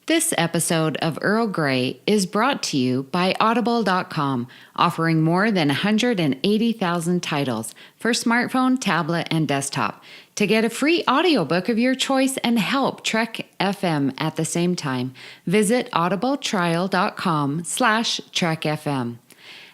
This episode of Earl Grey is brought to you by Audible.com, offering more than 180,000 titles for smartphone, tablet, and desktop. To get a free audiobook of your choice and help Trek FM at the same time, visit audibletrial.com/trekfm.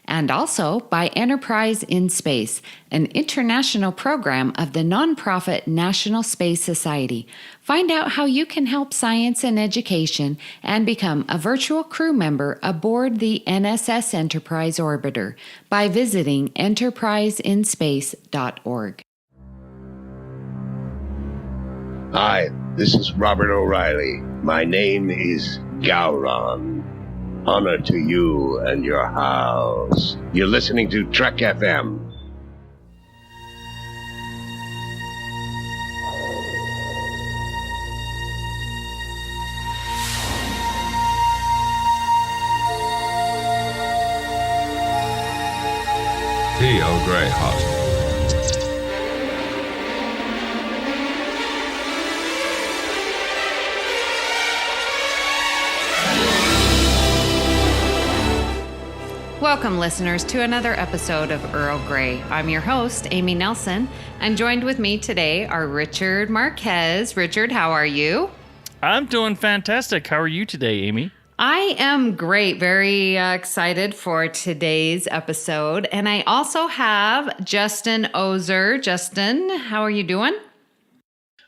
And also by Enterprise in Space, an international program of the nonprofit National Space Society. Find out how you can help science and education and become a virtual crew member aboard the NSS Enterprise Orbiter by visiting enterpriseinspace.org. Hi, this is Robert O'Reilly. My name is Gowron. Honor to you and your house. You're listening to Trek FM. T.O. Grey Hospital. Welcome, listeners, to another episode of Earl Grey. I'm your host, Amy Nelson, and joined with me today are Richard Marquez. Richard, how are you? I'm doing fantastic. How are you today, Amy? I am great. Very excited for today's episode. And I also have Justin Ozer. Justin, how are you doing?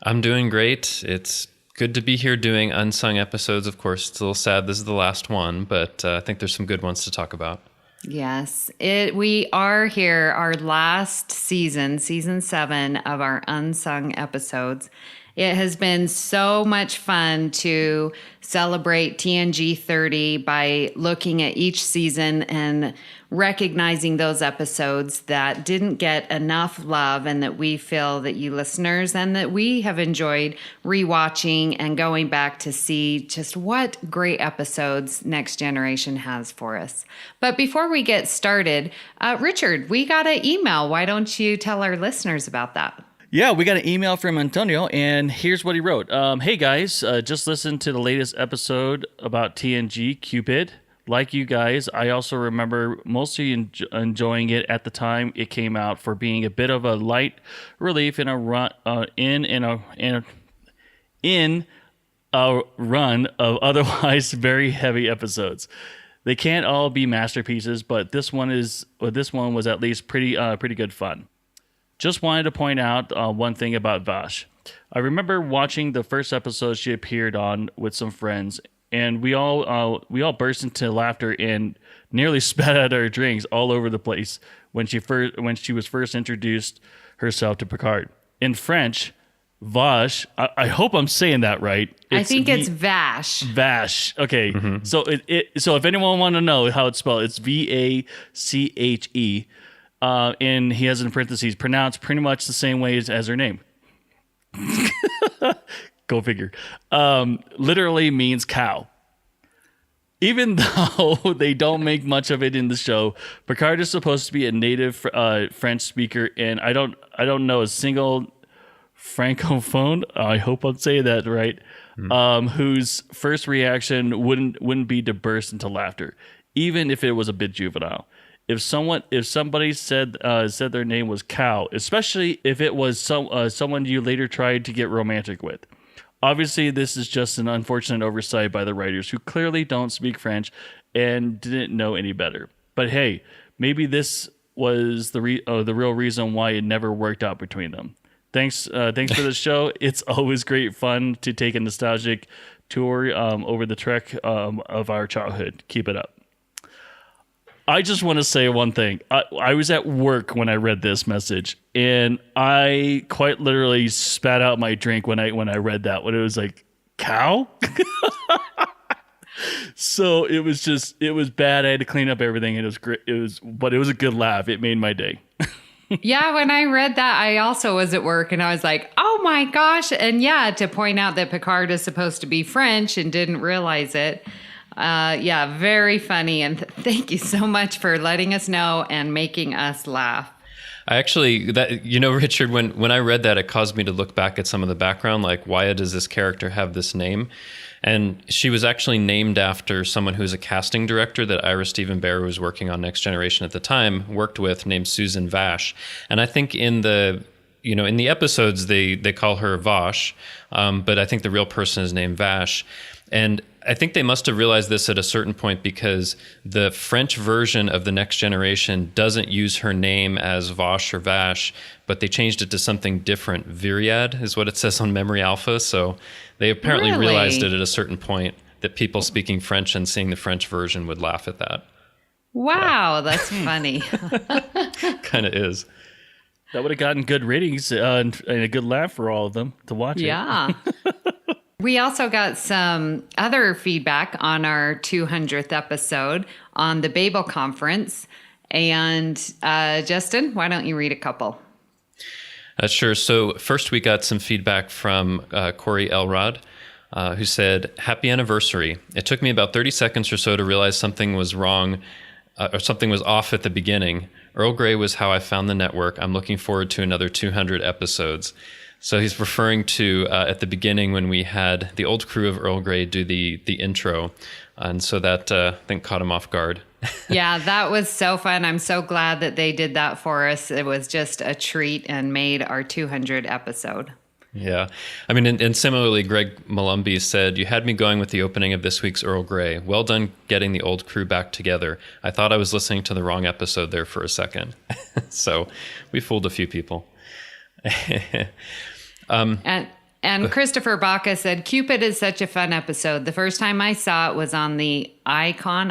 I'm doing great. It's good to be here doing unsung episodes. Of course, it's a little sad this is the last one, but I think there's some good ones to talk about. Yes, we are here, our last season 7 of our unsung episodes. It has been so much fun to celebrate TNG 30 by looking at each season and recognizing those episodes that didn't get enough love and that we feel that you listeners and that we have enjoyed rewatching and going back to see just what great episodes Next Generation has for us. But before we get started, Richard, we got an email. Why don't you tell our listeners about that? Yeah, we got an email from Antonio, and here's what he wrote. Hey guys, just listened to the latest episode about TNG Cupid. Like you guys, I also remember mostly enjoying it at the time it came out for being a bit of a light relief in a run of otherwise very heavy episodes. They can't all be masterpieces, but this one was at least pretty good fun. Just wanted to point out one thing about Vash. I remember watching the first episode she appeared on with some friends, and we all burst into laughter and nearly spat out our drinks all over the place when she was first introduced herself to Picard. In French, Vash. I hope I'm saying that right. I think it's Vash. Vash. Okay. Mm-hmm. So so if anyone want to know how it's spelled, it's Vache. And he has in parentheses, pronounced pretty much the same way as her name. Go figure. Literally means cow. Even though they don't make much of it in the show, Picard is supposed to be a native French speaker, and I don't know a single francophone. I hope I'm saying that right. Whose first reaction wouldn't be to burst into laughter, even if it was a bit juvenile. If somebody said their name was Cow, especially if it was someone you later tried to get romantic with. Obviously, this is just an unfortunate oversight by the writers who clearly don't speak French and didn't know any better. But hey, maybe this was the real reason why it never worked out between them. Thanks for the show. It's always great fun to take a nostalgic tour over the Trek of our childhood. Keep it up. I just want to say one thing. I was at work when I read this message, and I quite literally spat out my drink when I read that. When it was like, cow? So it was bad. I had to clean up everything, and it was great. But it was a good laugh. It made my day. Yeah, when I read that, I also was at work, and I was like, oh my gosh. And yeah, to point out that Picard is supposed to be French and didn't realize it. Yeah, very funny. And thank you so much for letting us know and making us laugh. I actually, Richard, when I read that, it caused me to look back at some of the background, like why does this character have this name? And she was actually named after someone who's a casting director that Ira Steven Behr was working on Next Generation at the time, worked with, named Susan Vash. And I think in the episodes, they call her Vash, but I think the real person is named Vash. And I think they must have realized this at a certain point because the French version of the Next Generation doesn't use her name as Vash or Vash, but they changed it to something different. Viriad is what it says on Memory Alpha. So they apparently realized it at a certain point that people speaking French and seeing the French version would laugh at that. Wow, that's funny. Kind of is. That would have gotten good ratings and a good laugh for all of them to watch it. Yeah. We also got some other feedback on our 200th episode on the Babel Conference. And Justin, why don't you read a couple? Sure. So first we got some feedback from Corey Elrod, who said, "Happy anniversary. It took me about 30 seconds or so to realize something was wrong or something was off at the beginning. Earl Grey was how I found the network. I'm looking forward to another 200 episodes." So he's referring to at the beginning when we had the old crew of Earl Grey do the intro. And so that, I think, caught him off guard. Yeah, that was so fun. I'm so glad that they did that for us. It was just a treat and made our 200 episode. Yeah. I mean, and similarly, Greg Malumbi said, "You had me going with the opening of this week's Earl Grey. Well done getting the old crew back together. I thought I was listening to the wrong episode there for a second." So we fooled a few people. And Christopher Baca said, "Cupid is such a fun episode. The first time I saw it was on the ICON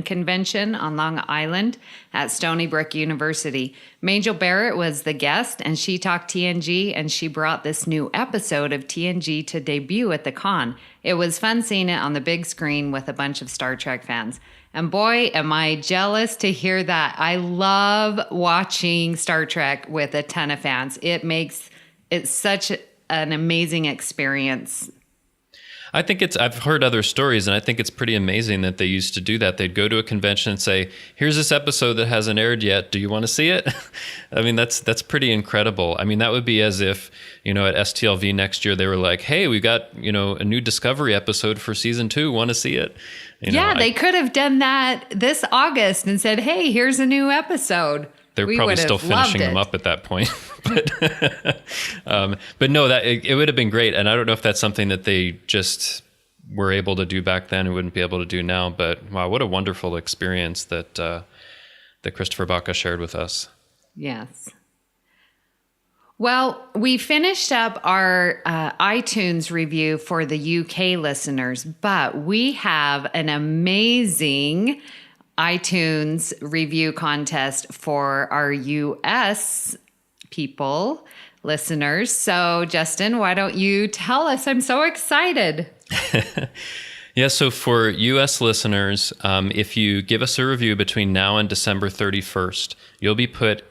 convention on Long Island at Stony Brook University. Majel Barrett was the guest, and she talked TNG, and she brought this new episode of TNG to debut at the con. It was fun seeing it on the big screen with a bunch of Star Trek fans. And boy, am I jealous to hear that. I love watching Star Trek with a ton of fans. It's such an amazing experience." I think I've heard other stories, and I think it's pretty amazing that they used to do that. They'd go to a convention and say, "Here's this episode that hasn't aired yet. Do you want to see it?" I mean, that's pretty incredible. I mean, that would be as if, at STLV next year, they were like, "Hey, we got, a new Discovery episode for season 2. Want to see it?" They could have done that this August and said, "Hey, here's a new episode." They're probably still finishing them up at that point. But no, it would have been great. And I don't know if that's something that they just were able to do back then and wouldn't be able to do now. But wow, what a wonderful experience that Christopher Baca shared with us. Yes. Well, we finished up our iTunes review for the UK listeners, but we have an amazing iTunes review contest for our US people, listeners. So, Justin, why don't you tell us? I'm so excited. Yeah, so for US listeners, if you give us a review between now and December 31st, you'll be put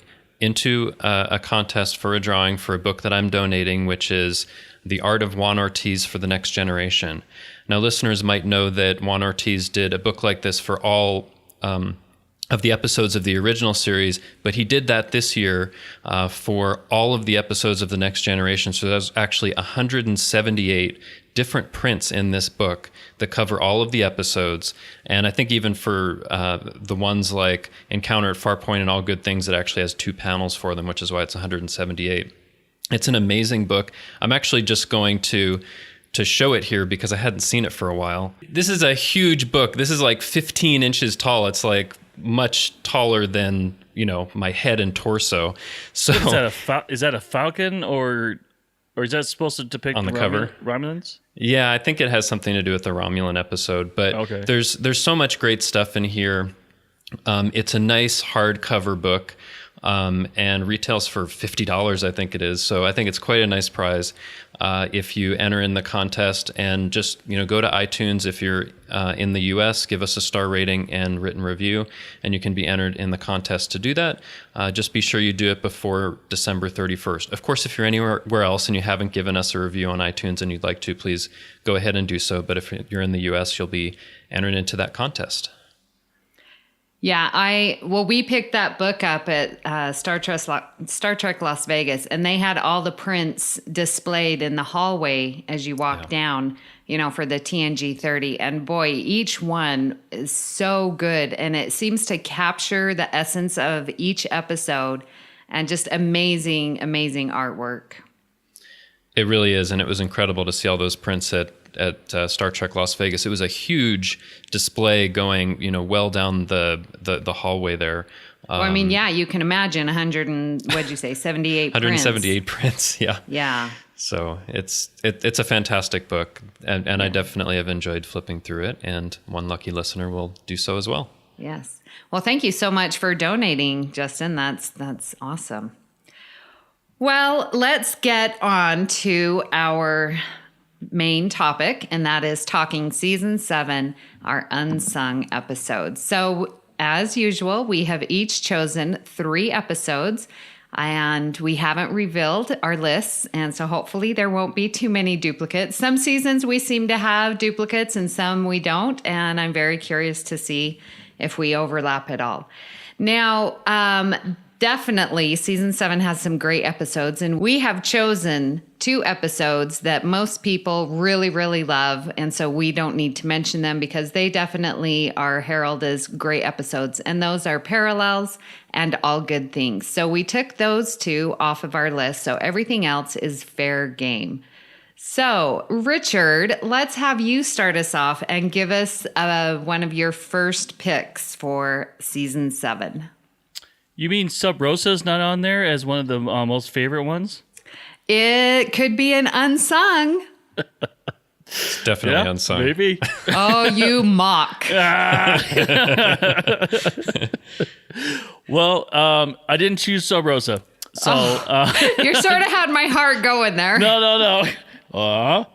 into a contest for a drawing for a book that I'm donating, which is The Art of Juan Ortiz for the Next Generation. Now, listeners might know that Juan Ortiz did a book like this for all of the episodes of the original series, but he did that this year for all of the episodes of the Next Generation. So there's actually 178 different prints in this book that cover all of the episodes. And I think even for the ones like Encounter at Farpoint and All Good Things, it actually has 2 panels for them, which is why it's 178. It's an amazing book. I'm actually just going to show it here because I hadn't seen it for a while. This is a huge book. This is like 15 inches tall. It's like much taller than, my head and torso. So is that a falcon or is that supposed to depict on the cover Romulans? Yeah, I think it has something to do with the Romulan episode, but okay. There's so much great stuff in here. It's a nice hardcover book. And retails for $50, I think it is. So I think it's quite a nice prize if you enter in the contest, and just go to iTunes if you're in the US, give us a star rating and written review, and you can be entered in the contest to do that. Just be sure you do it before December 31st. Of course, if you're anywhere else and you haven't given us a review on iTunes and you'd like to, please go ahead and do so. But if you're in the US, you'll be entered into that contest. Yeah, we picked that book up at Star Trek Las Vegas, and they had all the prints displayed in the hallway as you walk down, for the TNG 30. And boy, each one is so good, and it seems to capture the essence of each episode, and just amazing, amazing artwork. It really is, and it was incredible to see all those prints at Star Trek Las Vegas. It was a huge display going, well down the hallway there. You can imagine 78 178 prints. Yeah. Yeah. So it's a fantastic book, and I definitely have enjoyed flipping through it, and one lucky listener will do so as well. Yes. Well, thank you so much for donating, Justin. That's awesome. Well, let's get on to our main topic, and that is talking season 7, our unsung episodes. So as usual, we have each chosen 3 episodes, and we haven't revealed our lists, and so hopefully there won't be too many duplicates. Some seasons we seem to have duplicates and some we don't, and I'm very curious to see if we overlap at all. Now, definitely, season 7 has some great episodes, and we have chosen 2 episodes that most people really, really love, and so we don't need to mention them because they definitely are heralded as great episodes, and those are Parallels and All Good Things. So we took those 2 off of our list, so everything else is fair game. So, Richard, let's have you start us off and give us one of your first picks for season 7. You mean Sub Rosa's not on there as one of the most favorite ones? It could be an unsung. It's definitely unsung. Maybe. Oh, you mock. Well, I didn't choose Sub Rosa. So You sort of had my heart going there. No.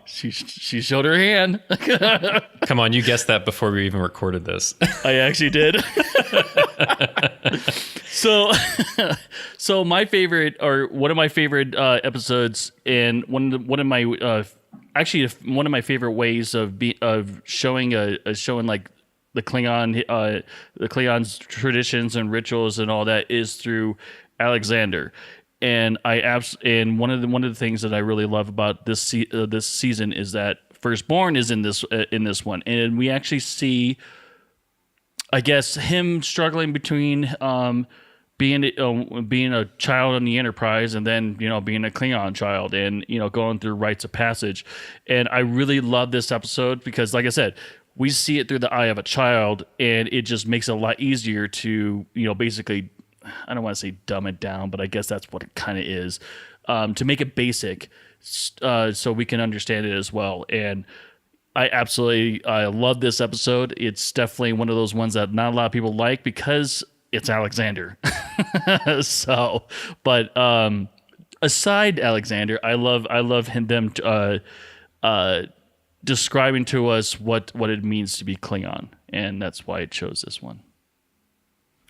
She showed her hand. Come on, you guessed that before we even recorded this. I actually did. So my favorite, or one of my favorite episodes, and one of my favorite ways of showing like the Klingons' traditions and rituals and all that is through Alexander. And one of the things that I really love about this season is that Firstborn is in this one, and we actually see, I guess, him struggling between being a child on the Enterprise and then being a Klingon child, and going through rites of passage. And I really love this episode because, like I said, we see it through the eye of a child, and it just makes it a lot easier to basically, I don't want to say dumb it down, but I guess that's what it kind of is, to make it basic so we can understand it as well. And I love this episode. It's definitely one of those ones that not a lot of people like because it's Alexander. But aside Alexander, I love them describing to us what it means to be Klingon, and that's why I chose this one.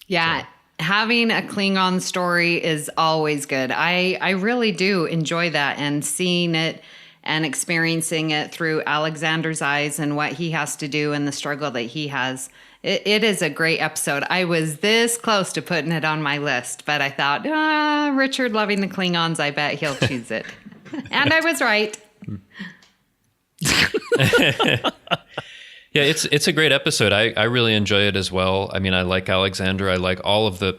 Yeah. So. Having a Klingon story is always good. I really do enjoy that, and seeing it and experiencing it through Alexander's eyes and what he has to do and the struggle that he has. It is a great episode. I was this close to putting it on my list, but I thought, Richard loving the Klingons, I bet he'll choose it. And I was right. Yeah, it's a great episode. I really enjoy it as well. I mean, I like Alexander. I like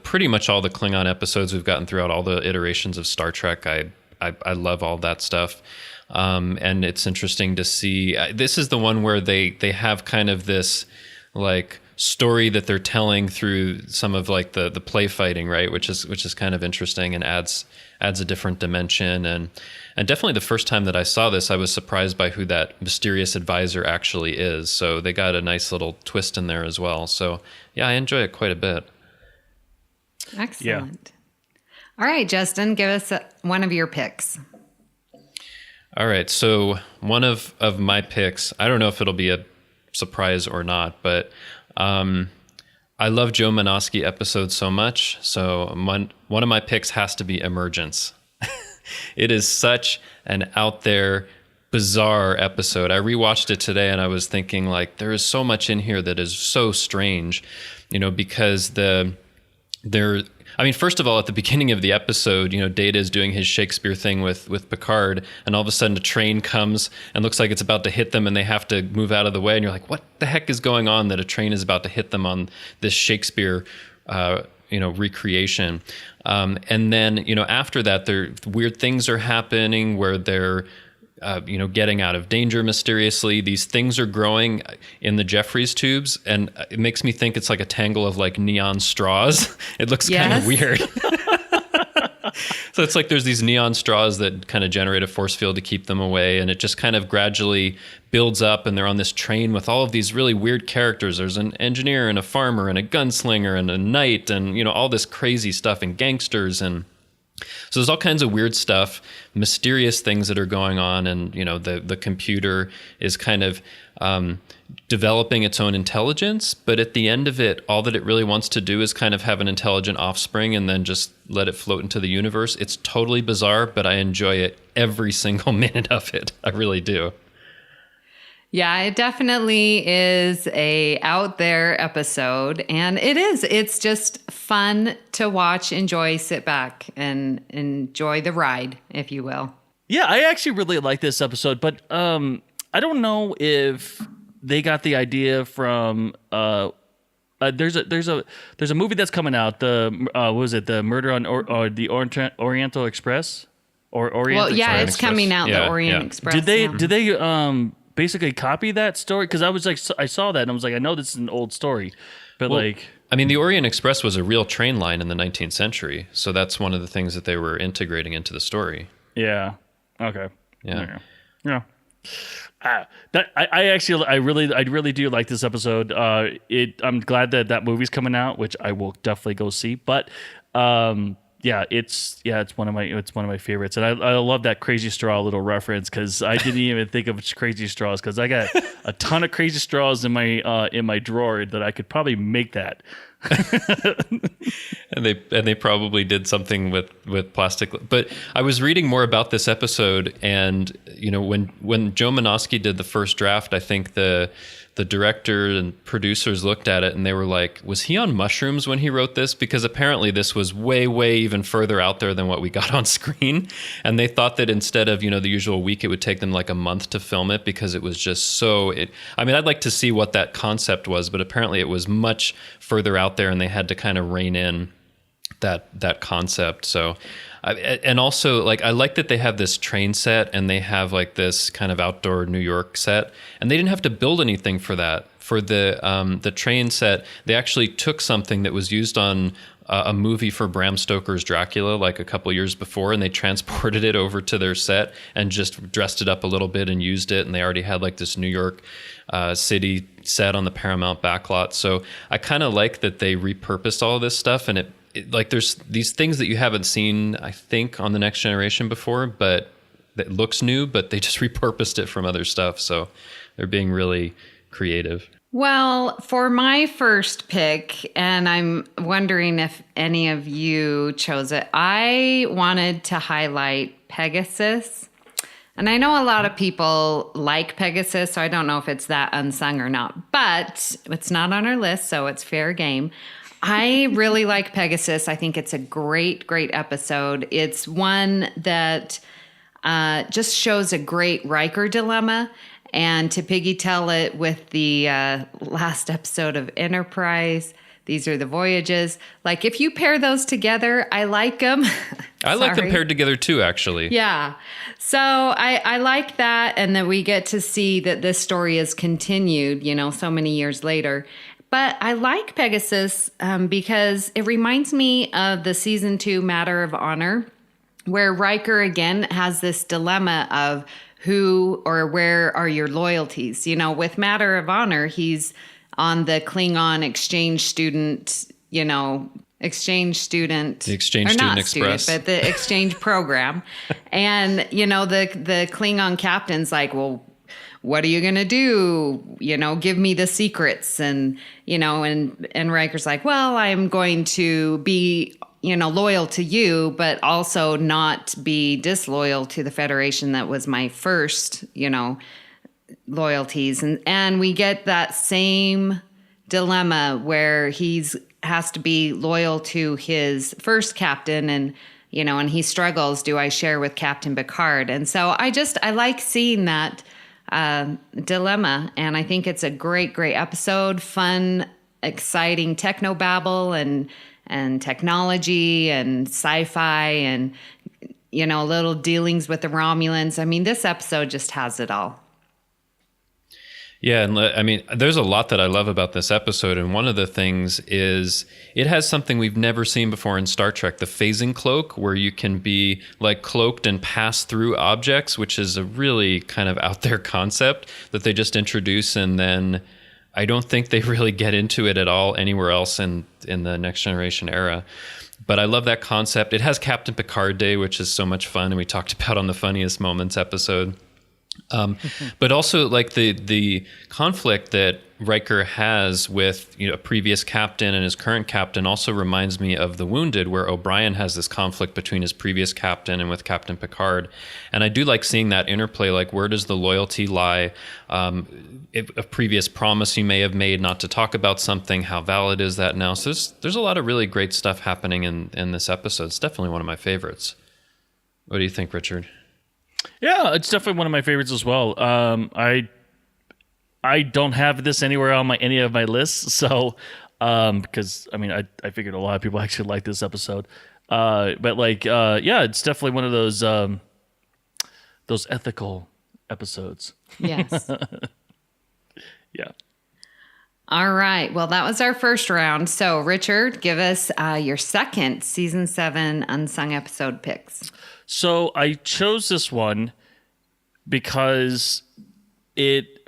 pretty much all the Klingon episodes we've gotten throughout all the iterations of Star Trek. I love all that stuff. And it's interesting to see. This is the one where they have kind of this like story that they're telling through some of like the play fighting, right? Which is kind of interesting and adds a different dimension. And definitely the first time that I saw this, I was surprised by who that mysterious advisor actually is. So they got a nice little twist in there as well. So yeah, I enjoy it quite a bit. Excellent. Yeah. All right, Justin, give us one of your picks. All right. So one of my picks, I don't know if it'll be a surprise or not, but I love Joe Menosky episodes so much. So one of my picks has to be Emergence. It is such an out there, bizarre episode. I rewatched it today and I was thinking like there is so much in here that is so strange, because first of all, at the beginning of the episode, Data is doing his Shakespeare thing with Picard, and all of a sudden a train comes and looks like it's about to hit them and they have to move out of the way. And you're like, what the heck is going on that a train is about to hit them on this Shakespeare, recreation? And then, after that, weird things are happening where they're, getting out of danger mysteriously. These things are growing in the Jeffries tubes, and it makes me think it's like a tangle of like neon straws. It looks kind of weird. So it's like there's these neon straws that kind of generate a force field to keep them away, and it just kind of gradually builds up, and they're on this train with all of these really weird characters. There's an engineer and a farmer and a gunslinger and a knight and, all this crazy stuff, and gangsters, and so there's all kinds of weird stuff, mysterious things that are going on, and the computer is kind of developing its own intelligence. But at the end of it, all that it really wants to do is kind of have an intelligent offspring and then just let it float into the universe. It's totally bizarre, but I enjoy it every single minute of it. I really do. Yeah, it definitely is a out there episode, and it's just fun to watch, enjoy, sit back and enjoy the ride, if you will. Yeah, I actually really like this episode, but I don't know if they got the idea from there's a movie that's coming out, what was it, the Murder on the Oriental Express or Orient Well, yeah, Express? it's coming out, the Orient Express. Did they basically copy that story? Because I was like, I saw that and I was like, I know this is an old story, but the Orient Express was a real train line in the 19th century, so that's one of the things that they were integrating into the story. Yeah. Okay. Yeah. Yeah. I really do like this episode. I'm glad that movie's coming out, which I will definitely go see. But it's one of my favorites, and I love that Crazy Straw little reference, because I didn't even think of Crazy Straws, because I got a ton of Crazy Straws in my drawer that I could probably make that. and they probably did something with plastic. But I was reading more about this episode, and when Joe Menosky did the first draft, I think the director and producers looked at it and they were like, was he on mushrooms when he wrote this? Because apparently this was way even further out there than what we got on screen, and they thought that instead of the usual week, it would take them like a month to film it, because it was just I'd like to see what that concept was, but apparently it was much further out there and they had to kind of rein in that concept. So and also, like, I like that they have this train set and they have like this kind of outdoor New York set, and they didn't have to build anything for that. For the train set, they actually took something that was used on a movie for Bram Stoker's Dracula like a couple years before, and they transported it over to their set and just dressed it up a little bit and used it. And they already had like this New York city set on the Paramount backlot. So I kind of like that they repurposed all of this stuff, and it like there's these things that you haven't seen, I think, on the Next Generation before, but that looks new, but they just repurposed it from other stuff. So they're being really creative. Well, for my first pick, and I'm wondering if any of you chose it, I wanted to highlight Pegasus. And I know a lot of people like Pegasus, so I don't know if it's that unsung or not, but it's not on our list, so it's fair game. I really like Pegasus. I think it's a great episode. It's one that just shows a great Riker dilemma. And to piggy tell it with the last episode of Enterprise, These Are the Voyages. Like, if you pair those together, I like them. I like them paired together too, actually. Yeah. So I like that. And that we get to see that this story is continued, so many years later. But I like Pegasus because it reminds me of the season 2 Matter of Honor, where Riker again has this dilemma of who or where are your loyalties? With Matter of Honor, he's on the Klingon exchange student, the exchange student express, but the exchange program. And, the Klingon captain's like, well, what are you going to do? Give me the secrets. And, and Riker's like, well, I'm going to be loyal to you, but also not be disloyal to the Federation that was my first, loyalties. And we get that same dilemma where he's has to be loyal to his first captain, and he struggles. Do I share with Captain Picard? And so I like seeing that dilemma, and I think it's a great episode. Fun, exciting technobabble and technology and sci-fi and little dealings with the Romulans. I mean, this episode just has it all. Yeah, and I mean, there's a lot that I love about this episode, and one of the things is it has something we've never seen before in Star Trek, the phasing cloak, where you can be like cloaked and pass through objects, which is a really kind of out there concept that they just introduce, and then I don't think they really get into it at all anywhere else in the Next Generation era. But I love that concept. It has Captain Picard Day, which is so much fun, and we talked about on the Funniest Moments episode. But also like the conflict that Riker has with a previous captain and his current captain also reminds me of The Wounded, where O'Brien has this conflict between his previous captain and with Captain Picard. And I do like seeing that interplay, like where does the loyalty lie? A previous promise you may have made not to talk about something, how valid is that now? So there's a lot of really great stuff happening in this episode. It's definitely one of my favorites. What do you think, Richard? Yeah, it's definitely one of my favorites as well. I don't have this anywhere on any of my lists, so because I figured a lot of people actually like this episode, but it's definitely one of those ethical episodes. Yes. Yeah. All right. Well, that was our first round. So, Richard, give us your second season 7 unsung episode picks. So I chose this one because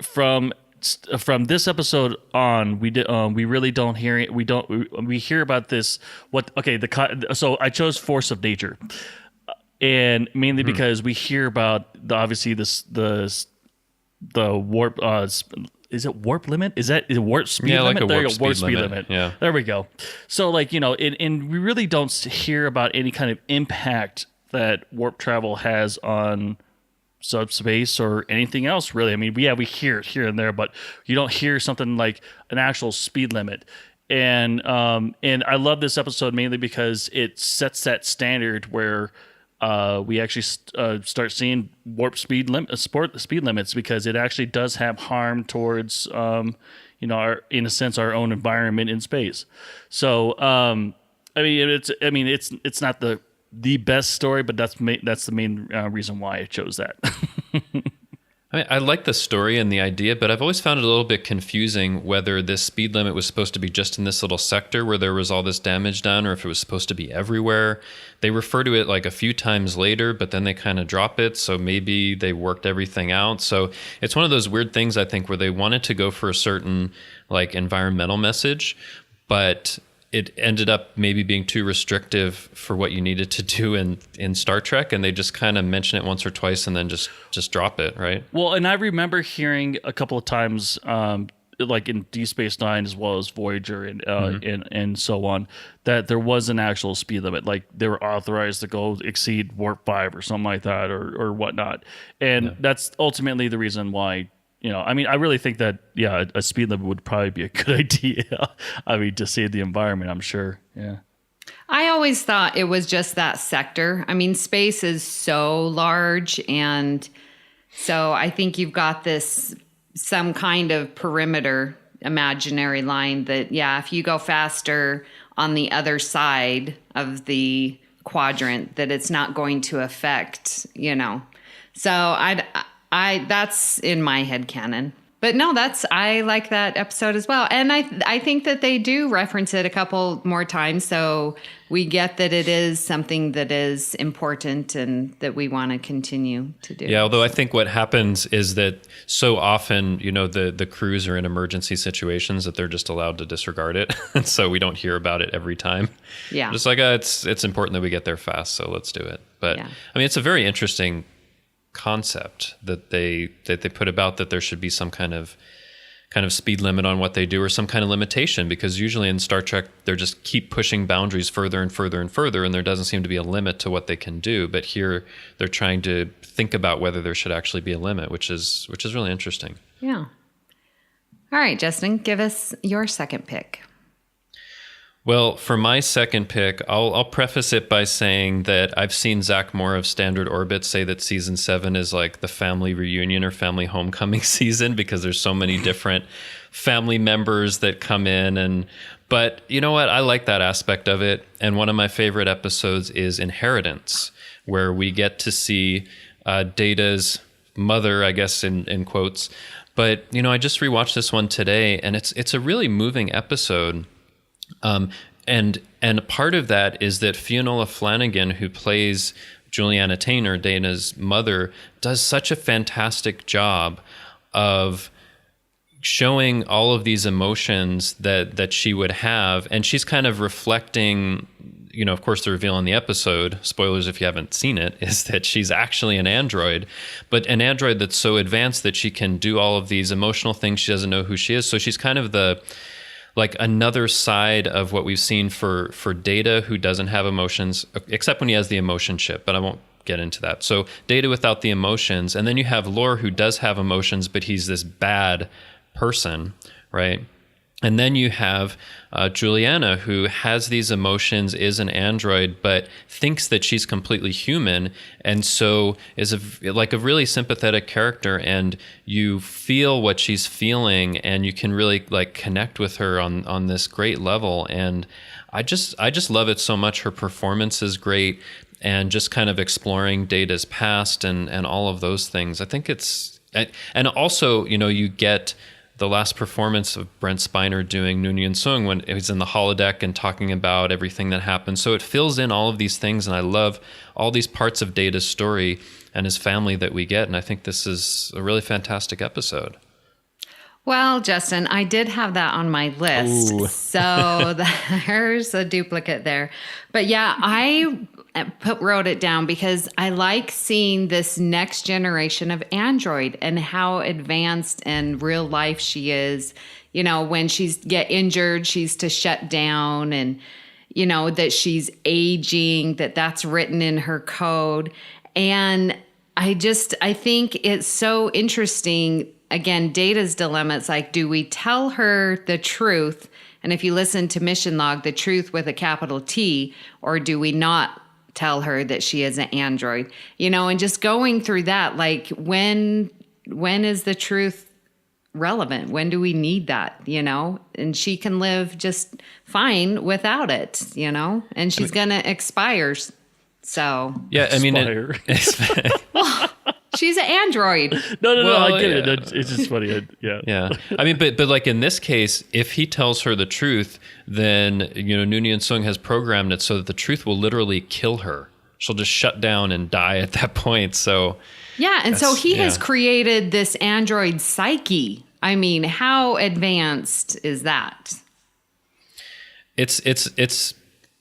from this episode on, we really don't hear it. We hear about this. So I chose Force of Nature, and mainly because we hear about the warp. Is it warp limit? Is it warp speed limit? Like a warp speed limit. Yeah. There we go. So and we really don't hear about any kind of impact that warp travel has on subspace or anything else, really. I mean, we hear it here and there, but you don't hear something like an actual speed limit. And I love this episode mainly because it sets that standard where we actually start seeing warp speed limits, because it actually does have harm towards in a sense our own environment in space. So it's not the best story, but that's the main reason why I chose that. I like the story and the idea, but I've always found it a little bit confusing whether this speed limit was supposed to be just in this little sector where there was all this damage done, or if it was supposed to be everywhere. They refer to it like a few times later, but then they kind of drop it, so maybe they worked everything out. So it's one of those weird things, I think, where they wanted to go for a certain like environmental message, but it ended up maybe being too restrictive for what you needed to do in Star Trek, and they just kind of mention it once or twice and then just drop it, right? Well, and I remember hearing a couple of times, like in Deep Space Nine as well as Voyager and so on, that there was an actual speed limit. Like they were authorized to go exceed warp 5 or something like that, or whatnot. And that's ultimately the reason why. I really think that, a speed limit would probably be a good idea. To save the environment, I'm sure. Yeah. I always thought it was just that sector. I mean, space is so large. And so I think you've got some kind of perimeter imaginary line that, if you go faster on the other side of the quadrant, that it's not going to affect, So that's in my head canon. But no, I like that episode as well. And I think that they do reference it a couple more times. So we get that it is something that is important and that we want to continue to do. Yeah, although I think what happens is that so often, the crews are in emergency situations that they're just allowed to disregard it. And so we don't hear about it every time. Yeah. Just like, it's important that we get there fast, so let's do it. But it's a very interesting concept that they put about, that there should be some kind of kind of speed limit on what they do or some kind of limitation, because usually in Star Trek they're just keep pushing boundaries further and further and further, and there doesn't seem to be a limit to what they can do. But here they're trying to think about whether there should actually be a limit, which is really interesting. Yeah. All right, Justin, give us your second pick. Well, for my second pick, I'll preface it by saying that I've seen Zach Moore of Standard Orbit say that season 7 is like the family reunion or family homecoming season, because there's so many different family members that come in. But you know what? I like that aspect of it. And one of my favorite episodes is Inheritance, where we get to see Data's mother, I guess in quotes. But I just rewatched this one today, and it's a really moving episode. And part of that is that Fionnuala Flanagan, who plays Juliana Taynor, Dana's mother, does such a fantastic job of showing all of these emotions that she would have. And she's kind of reflecting, of course, the reveal in the episode, spoilers if you haven't seen it, is that she's actually an android, but an android that's so advanced that she can do all of these emotional things. She doesn't know who she is. So she's kind of like another side of what we've seen for Data, who doesn't have emotions, except when he has the emotion chip, but I won't get into that. So Data without the emotions, and then you have Lore, who does have emotions, but he's this bad person, right? And then you have Juliana, who has these emotions, is an android, but thinks that she's completely human, and so is like a really sympathetic character, and you feel what she's feeling, and you can really like connect with her on this great level. And I just love it so much. Her performance is great, and just kind of exploring Data's past and all of those things. I think it's, and also you get the last performance of Brent Spiner doing Noonien Sung when he's in the holodeck and talking about everything that happened. So it fills in all of these things, and I love all these parts of Data's story and his family that we get. And I think this is a really fantastic episode. Well, Justin, I did have that on my list. Ooh. So there's a duplicate there. But yeah, I wrote it down because I like seeing this next generation of android and how advanced in real life she is. When she's get injured, she's to shut down, and, that she's aging, that's written in her code. And I think it's so interesting. Again, Data's dilemma, it's like, do we tell her the truth? And if you listen to Mission Log, the truth with a capital T, or do we not tell her that she is an android? And just going through that, like when is the truth relevant? When do we need that, And she can live just fine without it, and she's going to expire. So. Yeah, I mean, She's an android. No, I get it. It's just funny. Yeah. I mean, but like in this case, if he tells her the truth, then, Noonien Sung has programmed it so that the truth will literally kill her. She'll just shut down and die at that point. So yeah, and so he has created this android psyche. I mean, how advanced is that? It's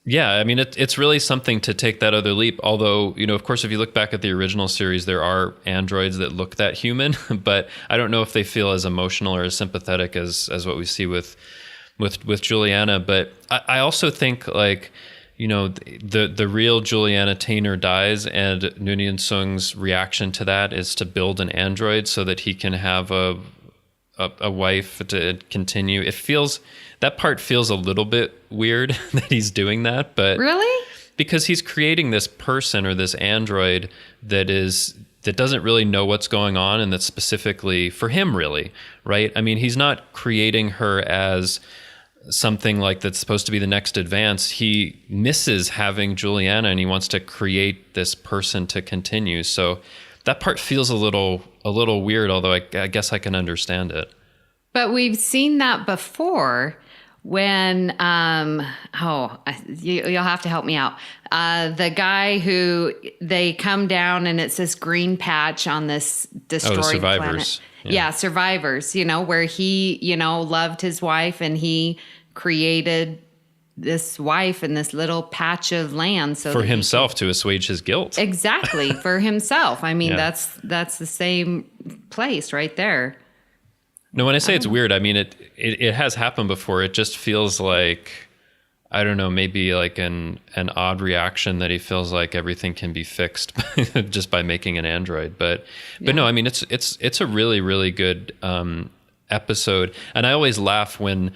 yeah, I mean, it's really something to take that other leap. Although, of course, if you look back at the original series, there are androids that look that human, but I don't know if they feel as emotional or as sympathetic as what we see with Juliana. But I also think, like, the real Juliana Taynor dies, and Noonien Sung's reaction to that is to build an android so that he can have a wife to continue. That part feels a little bit weird that he's doing that, but really, because he's creating this person or this android that doesn't really know what's going on, and that's specifically for him, really, right? I mean, he's not creating her as something like that's supposed to be the next advance. He misses having Juliana, and he wants to create this person to continue. So that part feels a little weird, although I guess I can understand it. But we've seen that before when, you'll have to help me out. The guy who they come down and it's this green patch on this destroyed survivors. Planet. Yeah, survivors, where he, loved his wife and he created this wife in this little patch of land for himself to assuage his guilt. Exactly, for himself. I mean, that's the same place right there. No, when I say it's weird, I mean it has happened before. It just feels like, I don't know, maybe like an odd reaction that he feels like everything can be fixed just by making an android. But no, I mean it's a really, really good episode. And I always laugh when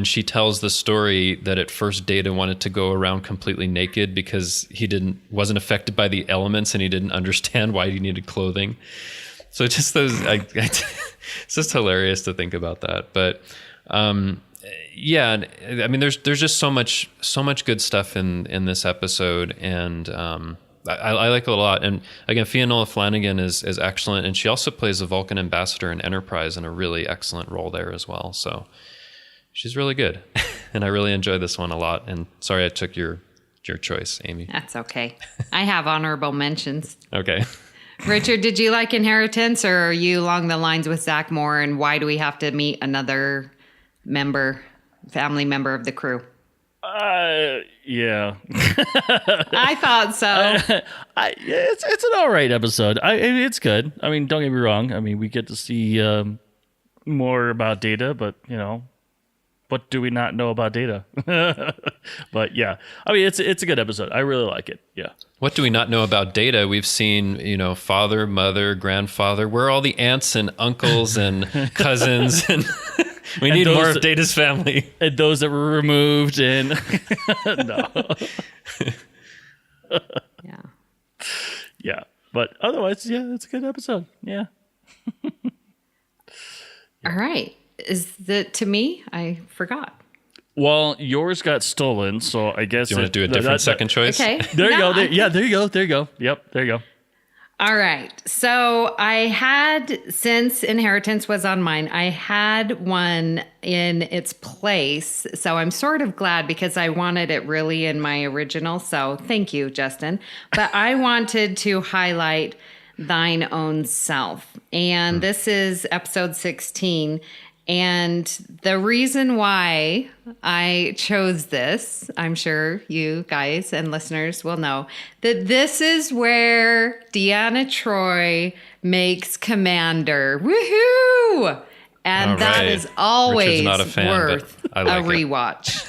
she tells the story that at first Data wanted to go around completely naked because he wasn't affected by the elements and he didn't understand why he needed clothing. So just it's just hilarious to think about that. But yeah, I mean, there's just so much good stuff in this episode, and I like it a lot. And again, Fionnula Flanagan is excellent, and she also plays the Vulcan ambassador in Enterprise in a really excellent role there as well. So she's really good, and I really enjoyed this one a lot. And sorry I took your choice, Amy. That's okay. I have honorable mentions. Okay. Richard, did you like Inheritance, or are you along the lines with Zach Moore, and why do we have to meet another family member of the crew? Yeah. I thought so. It's an all right episode. It's good. I mean, don't get me wrong. I mean, we get to see more about Data, but what do we not know about Data? But yeah, I mean, it's a good episode. I really like it. Yeah. What do we not know about Data? We've seen, father, mother, grandfather. Where are all the aunts and uncles and cousins? And we need more of Data's family. And those that were removed. And no. Yeah. Yeah. But otherwise, yeah, it's a good episode. Yeah. All right. Is that to me? I forgot. Well, yours got stolen, so I guess... Do you want to do a different second choice? Okay. There you go. There you go. There you go. Yep, there you go. All right. So I had, since Inheritance was on mine, I had one in its place. So I'm sort of glad because I wanted it really in my original. So thank you, Justin. But I wanted to highlight Thine Own Self. And this is episode 16. And the reason why I chose this, I'm sure you guys and listeners will know, that this is where Deanna Troi makes Commander. Woohoo! And All that right. is always not a fan, worth but I like a rewatch.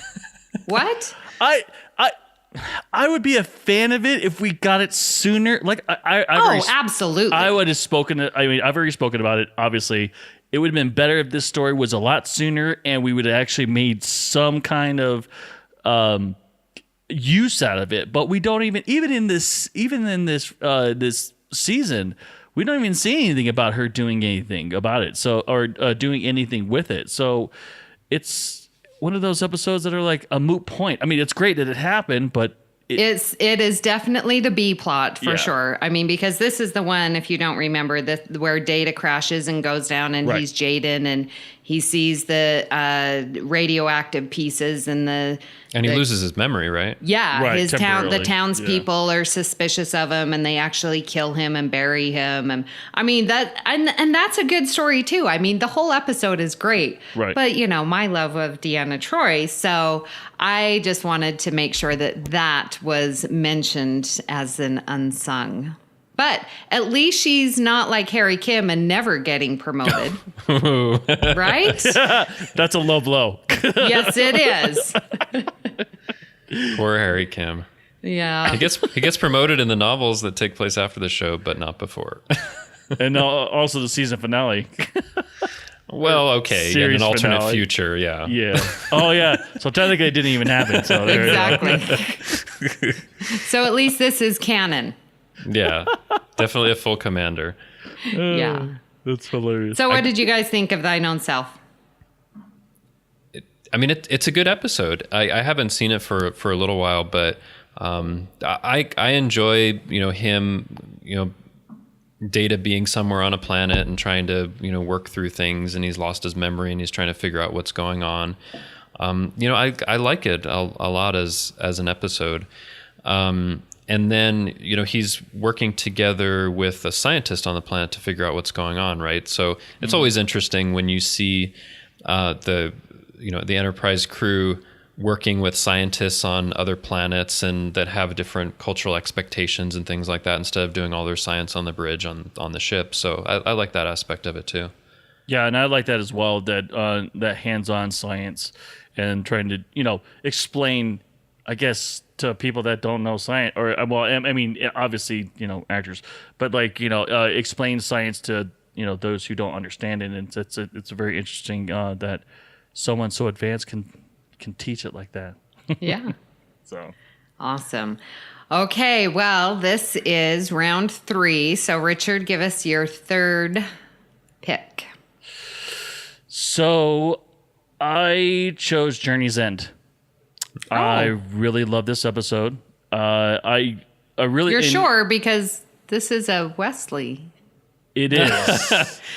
What? I would be a fan of it if we got it sooner. Like Absolutely. I would have spoken. I mean, I've already spoken about it. Obviously, it would have been better if this story was a lot sooner, and we would have actually made some kind of use out of it. But we don't even in this this season, we don't even see anything about her doing anything about it. So or doing anything with it. So it's one of those episodes that are like a moot point. I mean, it's great that it happened, but it is definitely the B plot for Yeah. sure. I mean, because this is the one, if you don't remember, where Data crashes and goes down, and Right. he's Jaden, and he sees the radioactive pieces and he loses his memory, right? yeah, Right, the temporarily, townspeople are suspicious of him, and they actually kill him and bury him. And I mean and that's a good story too. I mean, the whole episode is great. Right. But my love of Deanna Troi, so I just wanted to make sure that was mentioned as an unsung. But at least she's not like Harry Kim and never getting promoted. Right? that's a low blow. Yes, it is. Poor Harry Kim. Yeah. He gets promoted in the novels that take place after the show, but not before. And also the season finale. Well, okay, in Series an alternate finale. future, yeah. Yeah. Oh, yeah. So technically it didn't even happen. So there you go. Exactly. So at least this is canon. Yeah, definitely a full commander. Yeah. That's hilarious. So what did you guys think of Thine Own Self? I mean, it's a good episode. I haven't seen it for a little while, but I enjoy him Data being somewhere on a planet and trying to work through things, and he's lost his memory and he's trying to figure out what's going on. I like it a lot as an episode. And then, he's working together with a scientist on the planet to figure out what's going on, right? So it's always interesting when you see the Enterprise crew working with scientists on other planets and that have different cultural expectations and things like that, instead of doing all their science on the bridge on the ship. So I like that aspect of it too. Yeah, and I like that as well. That hands-on science and trying to explain, I guess, to people that don't know science, or well, I mean, obviously actors, but explain science to those who don't understand it, and it's very interesting that someone so advanced can teach it like that. Yeah. So Awesome. Okay, well, this is round 3. So, Richard, give us your third pick. So I chose Journey's End. I really love this episode. I really. You're sure because this is a Wesley. It is.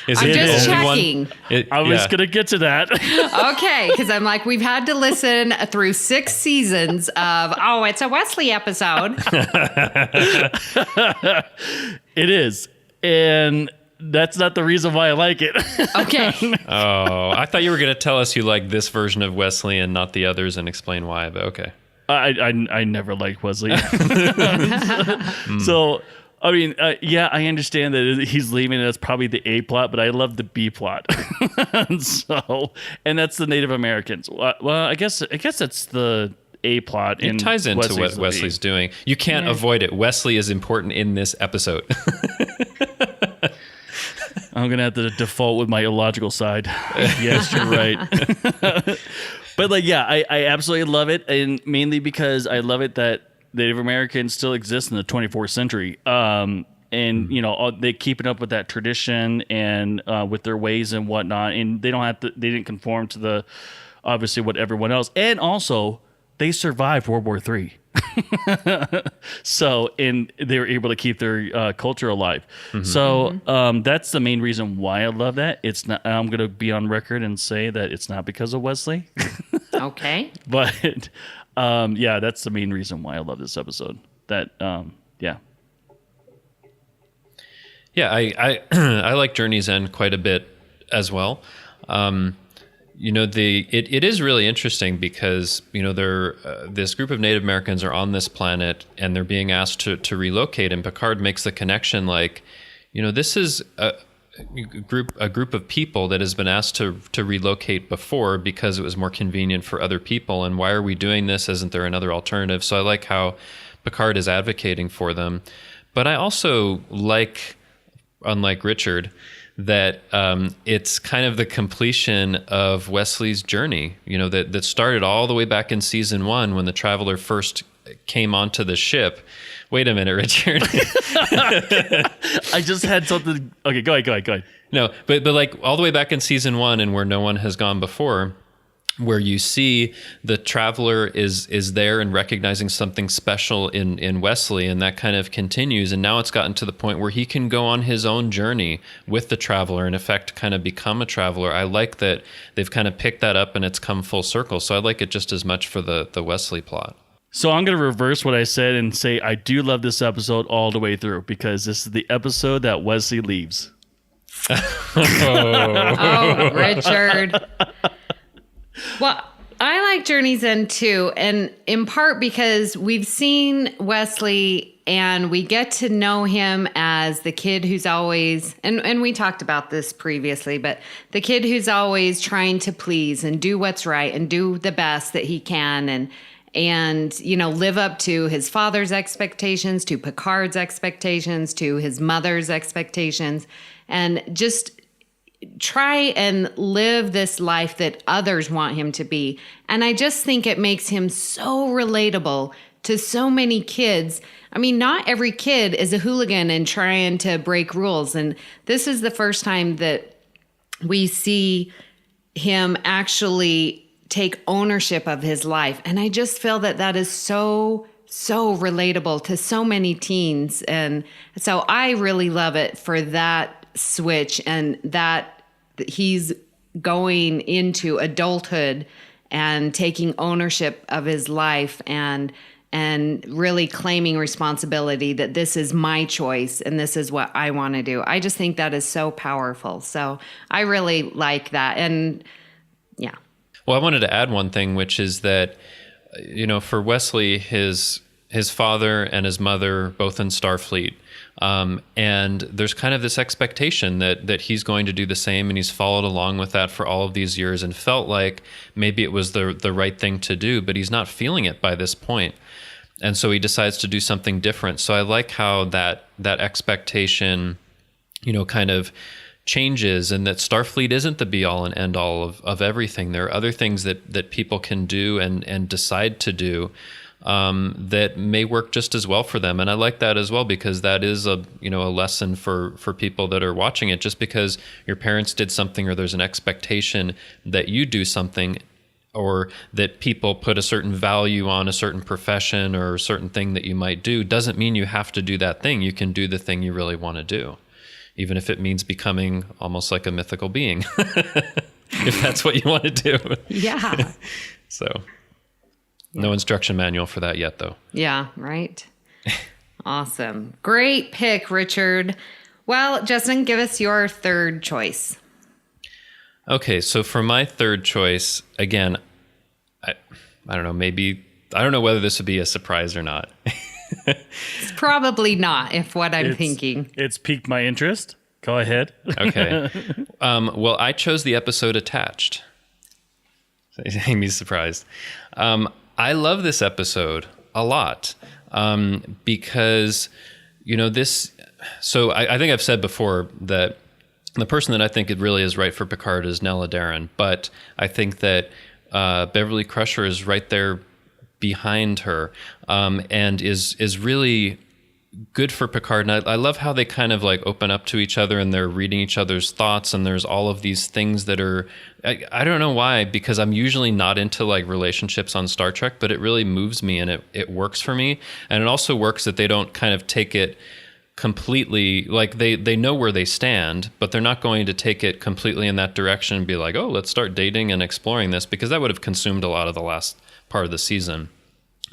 Is I'm it just the only one? checking. I was gonna get to that. Okay, because I'm like, we've had to listen through 6 seasons of, it's a Wesley episode. It is, and that's not the reason why I like it. Okay. Oh, I thought you were going to tell us you like this version of Wesley and not the others, and explain why. But okay. I never liked Wesley. So, I mean, yeah, I understand that he's leaving, and that's probably the A plot, but I love the B plot. And that's the Native Americans. Well, I guess that's the A plot. It ties into what Wesley's doing. You can't avoid it. Wesley is important in this episode. I'm going to have to default with my illogical side. Yes, you're right. But I absolutely love it. And mainly because I love it that Native Americans still exist in the 24th century. And, they keep it up with that tradition and with their ways and whatnot. And they didn't conform to obviously what everyone else. And also, they survived World War III. So, and they were able to keep their culture alive. Mm-hmm. So, that's the main reason why I love that. It's not. I'm going to be on record and say that it's not because of Wesley. Okay. But, that's the main reason why I love this episode. Yeah, I like Journey's End quite a bit as well. It is really interesting because this group of Native Americans are on this planet and they're being asked to relocate, and Picard makes the connection this is a group of people that has been asked to relocate before because it was more convenient for other people, and why are we doing this? Isn't there another alternative? So I like how Picard is advocating for them, but I also like, unlike Richard, that it's kind of the completion of Wesley's journey, that started all the way back in season 1 when the Traveler first came onto the ship. Wait a minute, Richard. I just had something. Okay, go ahead. No, but all the way back in season 1 and where no one has gone before, where you see the Traveler is there and recognizing something special in Wesley, and that kind of continues, and now it's gotten to the point where he can go on his own journey with the Traveler, in effect kind of become a Traveler. I like that they've kind of picked that up and it's come full circle, so I like it just as much for the Wesley plot. So I'm going to reverse what I said and say I do love this episode all the way through, because this is the episode that Wesley leaves. Oh, Richard. Well, I like Journey's End too, and in part because we've seen Wesley and we get to know him as the kid who's always, and we talked about this previously, but the kid who's always trying to please and do what's right and do the best that he can, and live up to his father's expectations, to Picard's expectations, to his mother's expectations, and just try and live this life that others want him to be. And I just think it makes him so relatable to so many kids. I mean, not every kid is a hooligan and trying to break rules. And this is the first time that we see him actually take ownership of his life. And I just feel that is so relatable to so many teens. And so I really love it for that switch, and that he's going into adulthood and taking ownership of his life and really claiming responsibility that this is my choice and this is what I want to do. I just think that is so powerful. So I really like that. And yeah. Well, I wanted to add one thing, which is that, for Wesley, his his father and his mother both in Starfleet. And there's kind of this expectation that he's going to do the same, and he's followed along with that for all of these years and felt like maybe it was the right thing to do, but he's not feeling it by this point. And so he decides to do something different. So I like how that expectation, kind of changes, and that Starfleet isn't the be all and end all of everything. There are other things that people can do and decide to do that may work just as well for them. And I like that as well, because that is a lesson for people that are watching it. Just because your parents did something, or there's an expectation that you do something, or that people put a certain value on a certain profession or a certain thing that you might do, doesn't mean you have to do that thing. You can do the thing you really want to do, even if it means becoming almost like a mythical being, if that's what you want to do. Yeah. So no instruction manual for that yet, though. Yeah, right. Awesome. Great pick, Richard. Well, Justin, give us your third choice. Okay, so for my third choice, again, I don't know, I don't know whether this would be a surprise or not. It's probably not, if what I'm thinking. It's piqued my interest. Go ahead. Okay. Well, I chose the episode Attached. Amy's surprised. I love this episode a lot because, this. So I think I've said before that the person that I think it really is right for Picard is Nella Darren, but I think that Beverly Crusher is right there behind her, and is really good for Picard. And I love how they kind of like open up to each other, and they're reading each other's thoughts, and there's all of these things that are, I don't know why, because I'm usually not into like relationships on Star Trek, but it really moves me, and it works for me. And it also works that they don't kind of take it completely, like they know where they stand, but they're not going to take it completely in that direction and be like, oh, let's start dating and exploring this, because that would have consumed a lot of the last part of the season.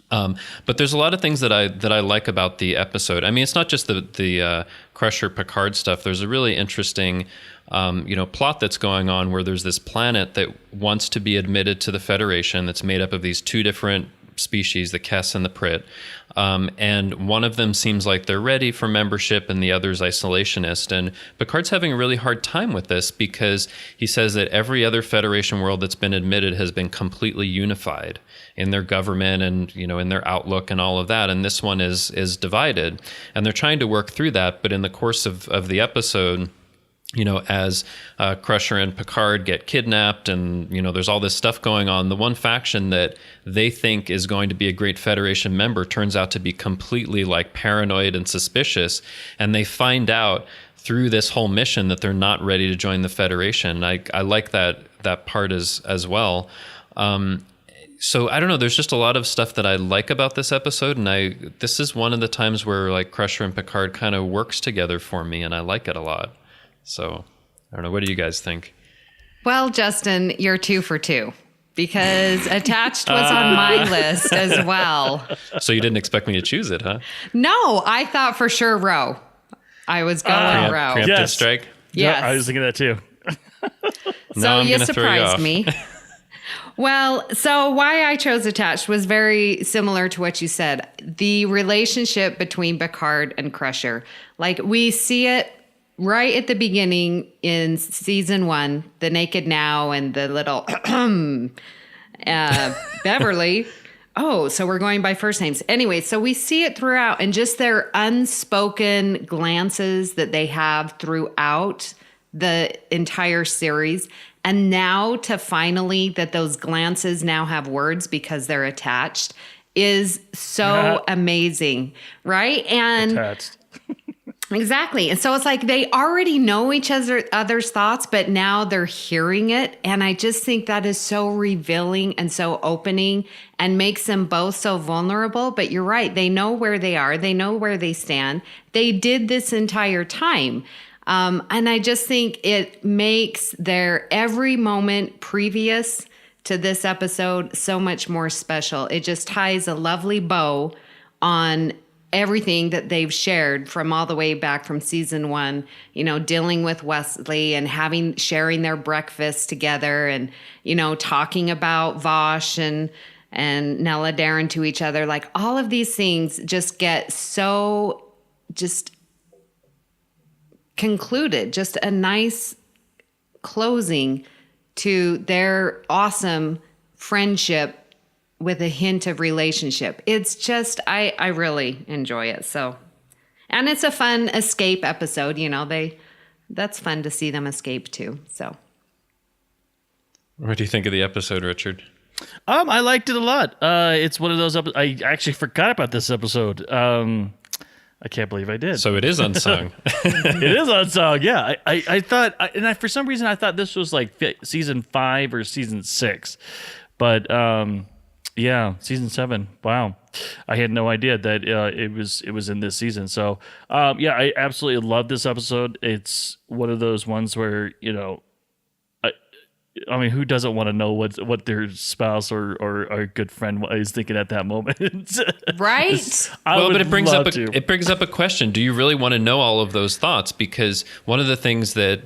But there's a lot of things that I like about the episode. I mean, it's not just the Crusher Picard stuff. There's a really interesting plot that's going on where there's this planet that wants to be admitted to the Federation that's made up of these two different species, the Kess and the Prit. And one of them seems like they're ready for membership, and the other's isolationist. And Picard's having a really hard time with this, because he says that every other Federation world that's been admitted has been completely unified in their government and, in their outlook and all of that. And this one is divided. And they're trying to work through that. But in the course of the episode, as Crusher and Picard get kidnapped, and, there's all this stuff going on, the one faction that they think is going to be a great Federation member turns out to be completely like paranoid and suspicious. And they find out through this whole mission that they're not ready to join the Federation. I like that part as well. So I don't know, there's just a lot of stuff that I like about this episode. And this is one of the times where like Crusher and Picard kind of works together for me, and I like it a lot. So, I don't know. What do you guys think? Well, Justin, you're 2 for 2, because Attached was on my list as well. So you didn't expect me to choose it, huh? No, I thought for sure Ro. I was going Ro. Preemptive Yes. strike? Yes. Yeah, I was thinking that too. Now I'm you gonna throw you surprised off. me. Well, so why I chose Attached was very similar to what you said. The relationship between Picard and Crusher. Like, we see it right at the beginning in season 1, the Naked Now and the little Beverly. Oh, so we're going by first names. Anyway, so we see it throughout, and just their unspoken glances that they have throughout the entire series. And now to finally that those glances now have words because they're attached is so amazing, right? And Attached. exactly. And so it's like they already know each other's thoughts, but now they're hearing it. And I just think that is so revealing and so opening and makes them both so vulnerable. But you're right. They know where they are. They know where they stand. They did this entire time. And I just think it makes their every moment previous to this episode so much more special. It just ties a lovely bow on everything that they've shared from all the way back from season 1, dealing with Wesley and sharing their breakfast together and, talking about Vosh and and Nella Darren to each other. Like all of these things just get so just concluded, just a nice closing to their awesome friendship with a hint of relationship. It's just, I really enjoy it. So, and it's a fun escape episode. You know, that's fun to see them escape too. So. What do you think of the episode, Richard? I liked it a lot. It's one of those I actually forgot about this episode. I can't believe I did. So it is unsung. It is unsung. Yeah. I thought, for some reason, I thought this was like season 5 or season 6. But yeah, season 7. Wow. I had no idea that it was in this season. So yeah, I absolutely love this episode. It's one of those ones where, you know, I mean, who doesn't want to know what their spouse or a good friend is thinking at that moment? Right? But it brings up a question. Do you really want to know all of those thoughts? Because one of the things that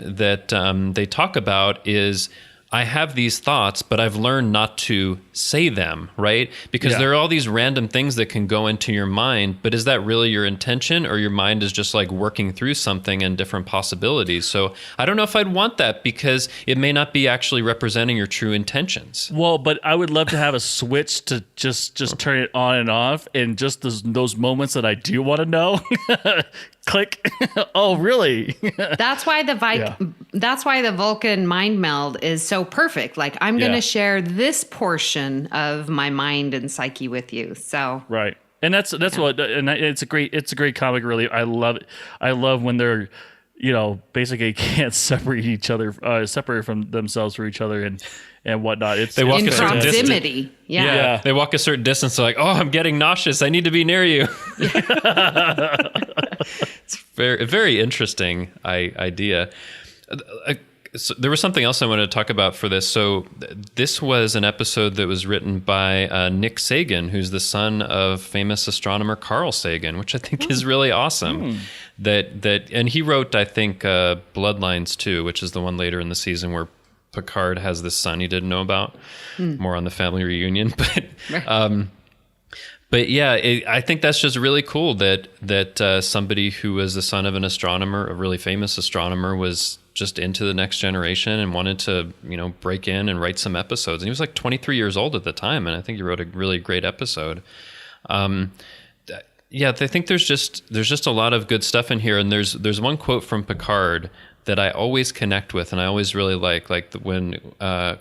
they talk about is, I have these thoughts, but I've learned not to say them, right? Because there are all these random things that can go into your mind, but is that really your intention, or your mind is just like working through something and different possibilities? So I don't know if I'd want that, because it may not be actually representing your true intentions. Well, but I would love to have a switch to just turn it on and off, and just those moments that I do want to know. Click. Oh, really? That's why that's why the Vulcan mind meld is so perfect. Like, I'm going to share this portion of my mind and psyche with you. So right, and that's what, and it's a great comic. Really, I love it. I love when they're, you know, basically can't separate each other, separate from themselves from each other and whatnot. They walk in proximity. Yeah. They walk a certain distance. They're like, oh, I'm getting nauseous. I need to be near you. It's a very interesting idea. So there was something else I wanted to talk about for this. So this was an episode that was written by Nick Sagan, who's the son of famous astronomer Carl Sagan, which I think is really awesome. And he wrote, I think, Bloodlines 2, which is the one later in the season where Picard has this son he didn't know about. More on the family reunion, but yeah, I think that's just really cool that somebody who was the son of an astronomer, a really famous astronomer, was just into the next generation and wanted to, you know, break in and write some episodes. And he was like 23 years old at the time, and I think he wrote a really great episode. Yeah, I think there's just a lot of good stuff in here, and there's one quote from Picard that I always connect with, and I always really like when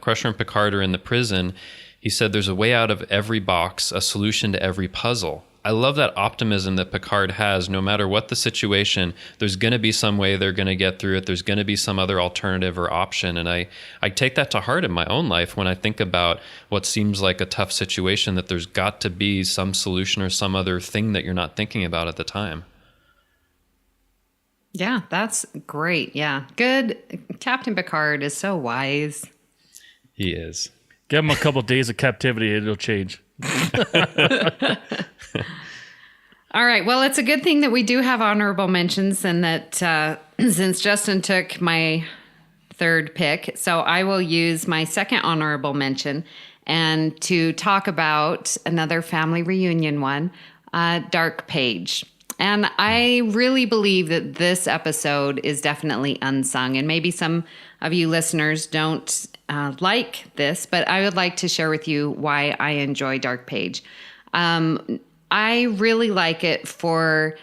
Crusher and Picard are in the prison. He said, there's a way out of every box, a solution to every puzzle. I love that optimism that Picard has. No matter what the situation, there's going to be some way they're going to get through it. There's going to be some other alternative or option. And I take that to heart in my own life when I think about what seems like a tough situation, that there's got to be some solution or some other thing that you're not thinking about at the time. Yeah, that's great. Yeah. Good. Captain Picard is so wise. He is. Give him a couple days of captivity, it'll change. All right. Well, it's a good thing that we do have honorable mentions, and that since Justin took my third pick, so I will use my second honorable mention and to talk about another family reunion one, Dark Page. And I really believe that this episode is definitely unsung. And maybe some of you listeners don't like this, but I would like to share with you why I enjoy Dark Page. I really like it for,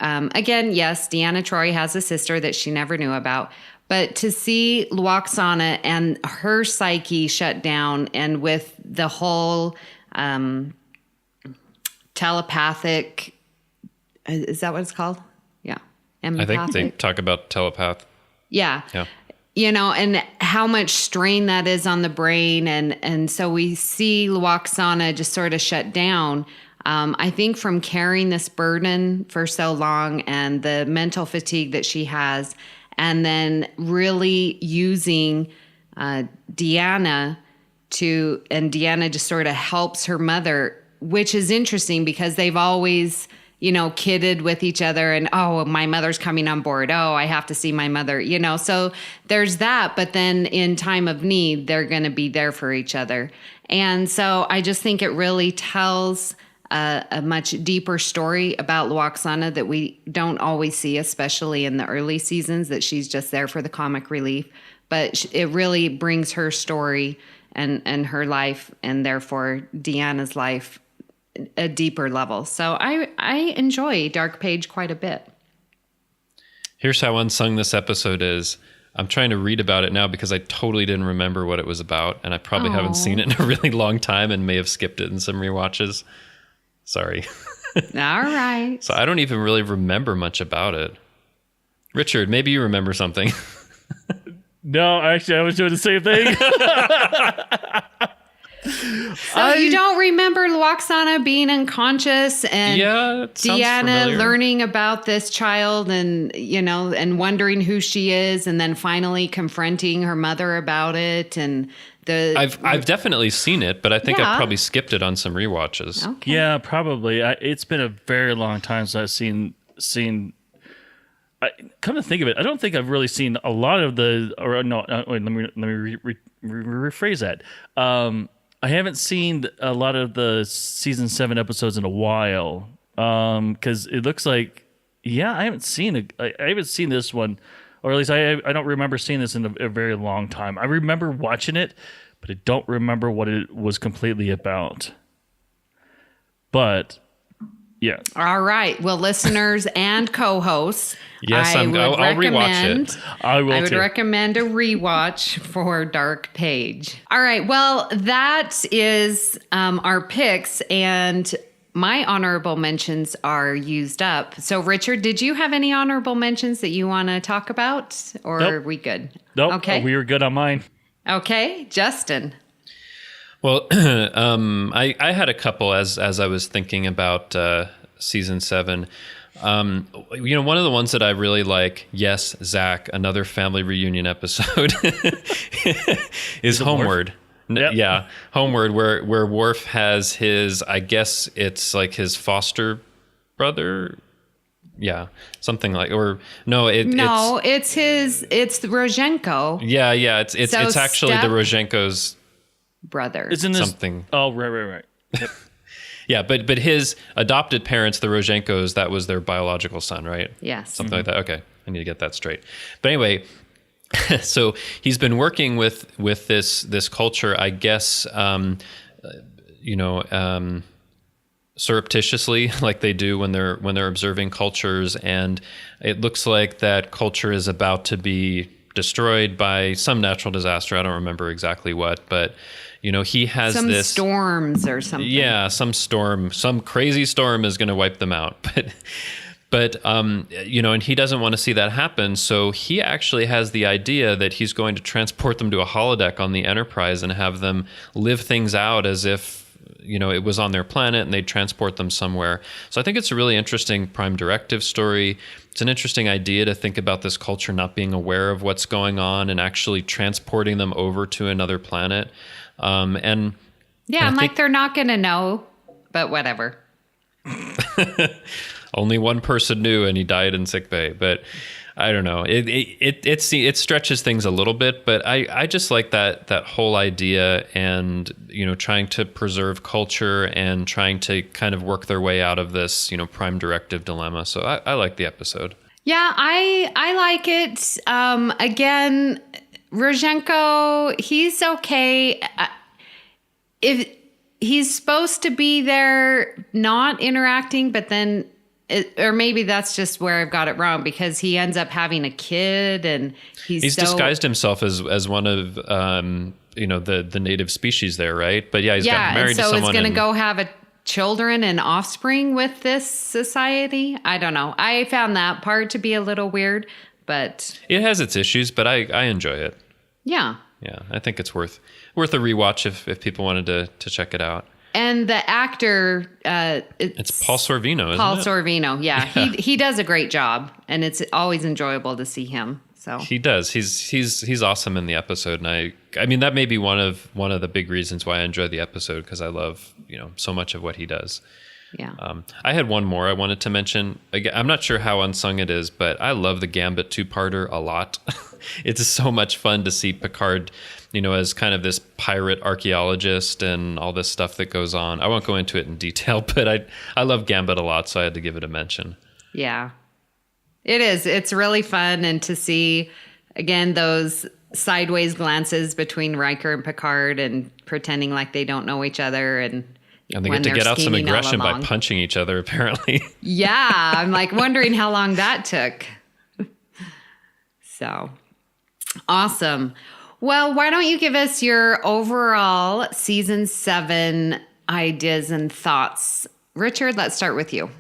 again, yes, Deanna Troi has a sister that she never knew about. But to see Lwaxana and her psyche shut down, and with the whole telepathic... Is that what it's called? Yeah. Empathic? I think they talk about telepath. Yeah. You know, and how much strain that is on the brain. And so we see Lwaxana just sort of shut down. I think from carrying this burden for so long and the mental fatigue that she has, and then really using Deanna and Deanna just sort of helps her mother, which is interesting because they've always... kidded with each other and, oh, my mother's coming on board. Oh, I have to see my mother, So there's that. But then in time of need, they're going to be there for each other. And so I just think it really tells a much deeper story about Lwaxana that we don't always see, especially in the early seasons, that she's just there for the comic relief. But it really brings her story and her life, and therefore Deanna's life, a deeper level. So I enjoy Dark Page quite a bit. Here's how unsung this episode is. I'm trying to read about it now because I totally didn't remember what it was about, and I probably haven't seen it in a really long time and may have skipped it in some rewatches. Sorry. All right. So I don't even really remember much about it. Richard, maybe you remember something. No, actually, I was doing the same thing. So you don't remember Lwaxana being unconscious and Deanna learning about this child and, and wondering who she is, and then finally confronting her mother about it. And I've definitely seen it, but I think I probably skipped it on some rewatches. Okay. Yeah, probably. It's been a very long time since I've seen. Come to think of it, I don't think I've really seen a lot of the. Or no, wait, let me rephrase that. I haven't seen a lot of the season 7 episodes in a while, because it looks like, I haven't seen I haven't seen this one, or at least I don't remember seeing this in a very long time. I remember watching it, but I don't remember what it was completely about. But yeah. All right. Well, listeners and co-hosts, yes, I'll rewatch it. I would recommend a rewatch for Dark Page. All right. Well, that is our picks, and my honorable mentions are used up. So, Richard, did you have any honorable mentions that you want to talk about, or Nope. are we good? Nope. Okay. We were good on mine. Okay, Justin. Well, I had a couple as I was thinking about season 7. One of the ones that I really like, yes, Zach, another family reunion episode, is Homeward. Yep. Yeah, Homeward, where Worf has his, I guess it's like his foster brother. Yeah, something like, or no, it's Rozhenko. Yeah, it's actually the Rozhenko's brother. Isn't this something? Oh, right. Yep. Yeah, but his adopted parents, the Rozhenkos, that was their biological son, right? Yes. Something like that. Okay, I need to get that straight. But anyway, so he's been working with this culture, I guess, surreptitiously, like they do when they're observing cultures, and it looks like that culture is about to be destroyed by some natural disaster. I don't remember exactly what, but he has some this storms or something. Yeah, some crazy storm is going to wipe them out. But and he doesn't want to see that happen. So he actually has the idea that he's going to transport them to a holodeck on the Enterprise and have them live things out as if it was on their planet, and they'd transport them somewhere. So I think it's a really interesting Prime Directive story. It's an interesting idea to think about this culture not being aware of what's going on and actually transporting them over to another planet. I'm like, they're not going to know, but whatever. Only one person knew, and he died in sickbay. But I don't know. It stretches things a little bit, but I just like that whole idea, and trying to preserve culture and trying to kind of work their way out of this Prime Directive dilemma. So I like the episode. Yeah, I like it. Again, Rozhenko, he's okay. If he's supposed to be there, not interacting, but then, or maybe that's just where I've got it wrong, because he ends up having a kid, and he's disguised himself as one of the native species there, right? But he's got married to someone. So it's going to go have children and offspring with this society. I don't know. I found that part to be a little weird, but it has its issues. But I enjoy it. Yeah. Yeah, I think it's worth a rewatch if people wanted to check it out. And the actor, it's Paul Sorvino, isn't it? Paul Sorvino, yeah. He does a great job, and it's always enjoyable to see him. So he does. He's awesome in the episode, and I mean that may be one of the big reasons why I enjoy the episode, because I love so much of what he does. Yeah. I had one more I wanted to mention. Again, I'm not sure how unsung it is, but I love the Gambit two-parter a lot. It's so much fun to see Picard, as kind of this pirate archaeologist and all this stuff that goes on. I won't go into it in detail, but I love Gambit a lot, so I had to give it a mention. Yeah. It is. It's really fun. And to see, again, those sideways glances between Riker and Picard and pretending like they don't know each other. And they when get to they're get out some scheming all aggression by along. punching each other, apparently. Yeah. I'm like wondering how long that took. So awesome. Well, why don't you give us your overall season 7 ideas and thoughts? Richard, let's start with you.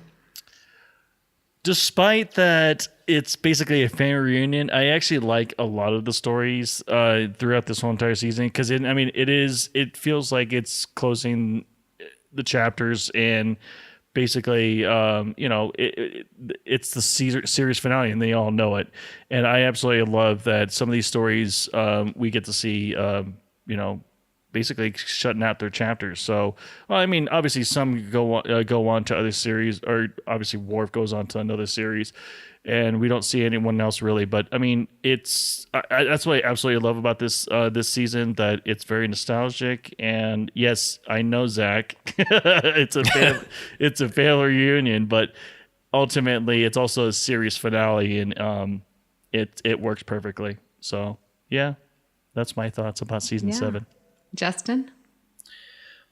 Despite that it's basically a family reunion, I actually like a lot of the stories throughout this whole entire season because it feels like it's closing the chapters and basically it's the series finale and they all know it, and I absolutely love that some of these stories we get to see basically shutting out their chapters. So, obviously some go on to other series, or obviously Worf goes on to another series, and we don't see anyone else really. But that's what I absolutely love about this season, that it's very nostalgic. And yes, I know, Zach, it's a family reunion, but ultimately it's also a series finale, and it works perfectly. So yeah, that's my thoughts about season 7. Justin?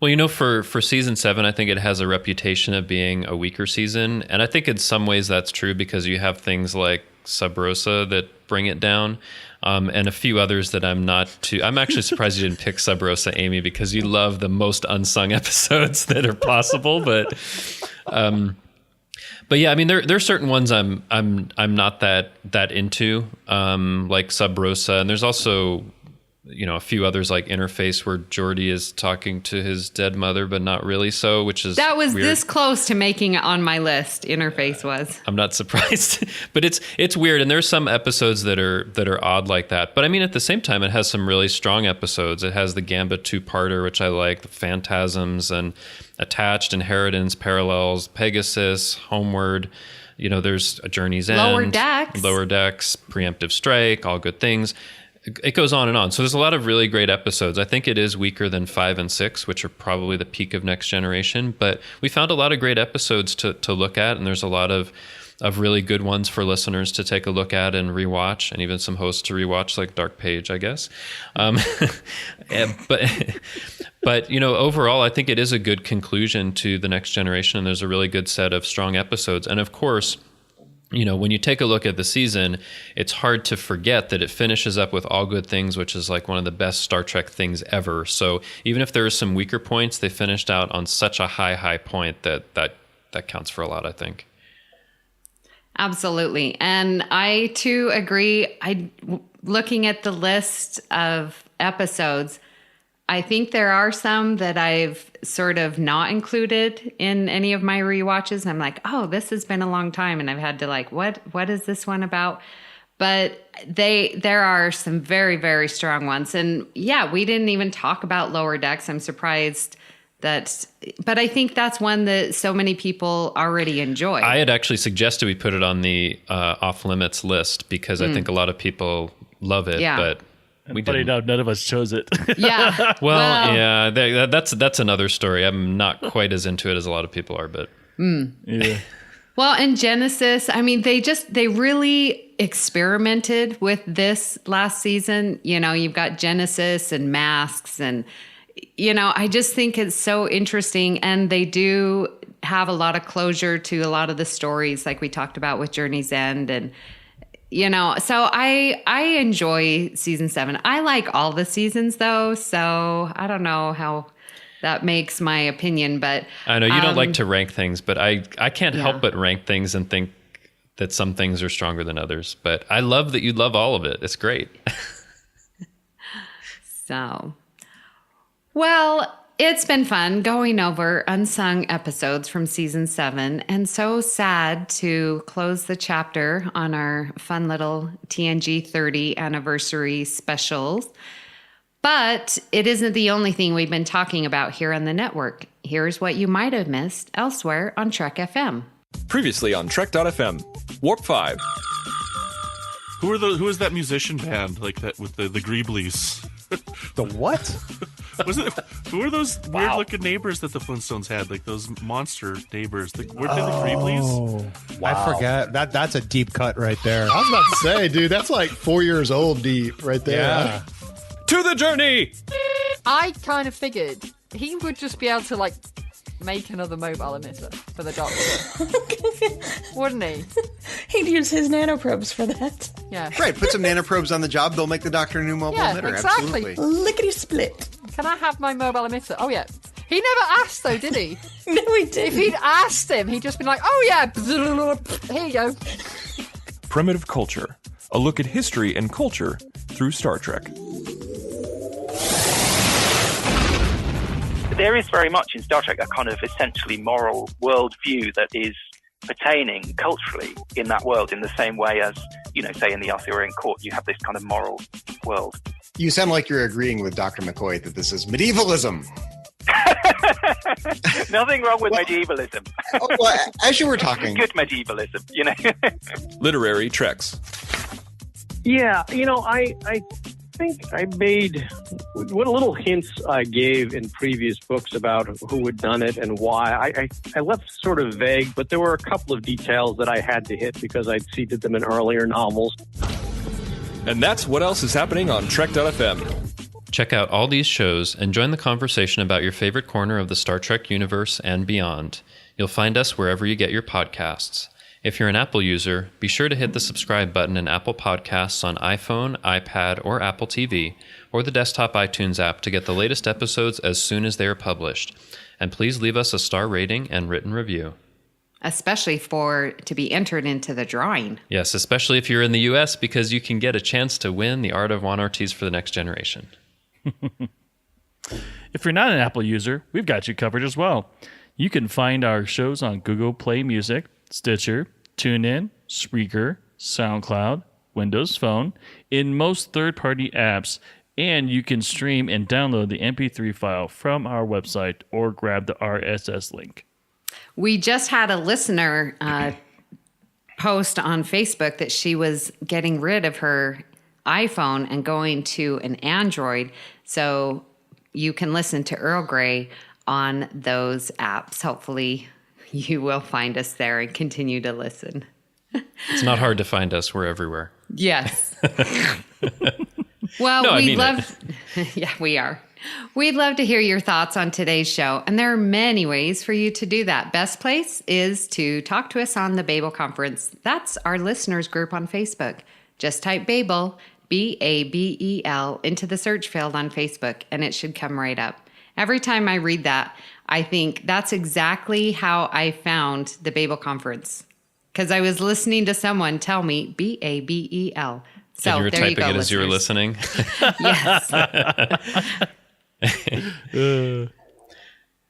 Well, for season 7, I think it has a reputation of being a weaker season. And I think in some ways that's true because you have things like Sub Rosa that bring it down, and a few others that I'm actually surprised you didn't pick Sub Rosa, Amy, because you love the most unsung episodes that are possible. But yeah, there's certain ones I'm not that into, like Sub Rosa, and there's also a few others like Interface, where Geordi is talking to his dead mother, but not really so, which is that was weird. This close to making it on my list. Interface was. I'm not surprised, but it's weird, and there's some episodes that are odd like that. But at the same time, it has some really strong episodes. It has the Gambit two-parter, which I like, the Phantasms and Attached, Inheritance, Parallels, Pegasus, Homeward. There's a Journey's End, Lower Decks, Preemptive Strike, All Good Things. It goes on and on. So there's a lot of really great episodes. I think it is weaker than 5 and 6, which are probably the peak of Next Generation. But we found a lot of great episodes to look at, and there's a lot of really good ones for listeners to take a look at and rewatch, and even some hosts to rewatch, like Dark Page, I guess. But overall, I think it is a good conclusion to the Next Generation, and there's a really good set of strong episodes. And of course, when you take a look at the season, it's hard to forget that it finishes up with All Good Things, which is like one of the best Star Trek things ever. So even if there are some weaker points, they finished out on such a high point that counts for a lot, I think. Absolutely. And I too agree. Looking at the list of episodes, I think there are some that I've sort of not included in any of my rewatches. I'm like, oh, this has been a long time, and I've had to what is this one about? But there are some very, very strong ones. And yeah, we didn't even talk about Lower Decks. I'm surprised but I think that's one that so many people already enjoy. I had actually suggested we put it on the off limits list because I think a lot of people love it, but Funny enough, none of us chose it. Yeah. Well, yeah, that's another story. I'm not quite as into it as a lot of people are, but yeah. Well, in Genesis, they really experimented with this last season. You've got Genesis and Masks, and I just think it's so interesting, and they do have a lot of closure to a lot of the stories, like we talked about with Journey's End, and so I enjoy season 7. I like all the seasons though, so I don't know how that makes my opinion, but I know you don't like to rank things, but I can't help but rank things and think that some things are stronger than others. But I love that you love all of it. It's great. So, well, it's been fun going over unsung episodes from season 7, and so sad to close the chapter on our fun little TNG 30 anniversary specials. But it isn't the only thing we've been talking about here on the network. Here's what you might have missed elsewhere on Trek FM. Previously on Trek.fm, Warp 5. Who is that musician band like that with the Greeblies? The what? Who are those weird looking neighbors that the Flintstones had? Like those monster neighbors. Weren't they the Greeblies? Oh, wow. I forget. That's a deep cut right there. I was about to say, dude, that's like 4 years old deep right there. Yeah. To the journey! I kind of figured he would just be able to, like, make another mobile emitter for the Doctor. Wouldn't he? He'd use his nanoprobes for that. Yeah. Right, put some nanoprobes on the job, they'll make the Doctor a new mobile emitter. Exactly. Absolutely. Lickety split. Can I have my mobile emitter? Oh, yeah. He never asked, though, did he? No, he didn't. If he'd asked him, he'd just been like, oh, yeah, here you go. Primitive Culture. A look at history and culture through Star Trek. There is very much in Star Trek a kind of essentially moral worldview that is pertaining culturally in that world in the same way as, you know, say in the Arthurian court, you have this kind of moral world. You sound like you're agreeing with Dr. McCoy that this is medievalism. Nothing wrong with medievalism. Well, as you were talking. Good medievalism, you know. Literary Treks. Yeah, you know, I think I made what little hints I gave in previous books about who had done it and why. I left sort of vague, but there were a couple of details that I had to hit because I'd seeded them in earlier novels. And that's what else is happening on Trek.fm. Check out all these shows and join the conversation about your favorite corner of the Star Trek universe and beyond. You'll find us wherever you get your podcasts. If you're an Apple user, be sure to hit the subscribe button in Apple Podcasts on iPhone, iPad, or Apple TV, or the desktop iTunes app to get the latest episodes as soon as they are published. And please leave us a star rating and written review. Especially to be entered into the drawing. Yes, especially if you're in the U.S., because you can get a chance to win the Art of Juan Ortiz for the Next Generation. If you're not an Apple user, we've got you covered as well. You can find our shows on Google Play Music, Stitcher, TuneIn, Spreaker, SoundCloud, Windows Phone, in most third-party apps, and you can stream and download the MP3 file from our website or grab the RSS link. We just had a listener post on Facebook that she was getting rid of her iPhone and going to an Android, so you can listen to Earl Grey on those apps. Hopefully you will find us there and continue to listen. It's not hard to find us. We're everywhere. Yes. Well, yeah, we are. We'd love to hear your thoughts on today's show, and there are many ways for you to do that. Best place is to talk to us on the Babel Conference. That's our listeners group on Facebook. Just type Babel, Babel, into the search field on Facebook, and it should come right up. Every time I read that, I think that's exactly how I found the Babel Conference, because I was listening to someone tell me Babel. So and you were there typing you go, it as you were listening? Yes.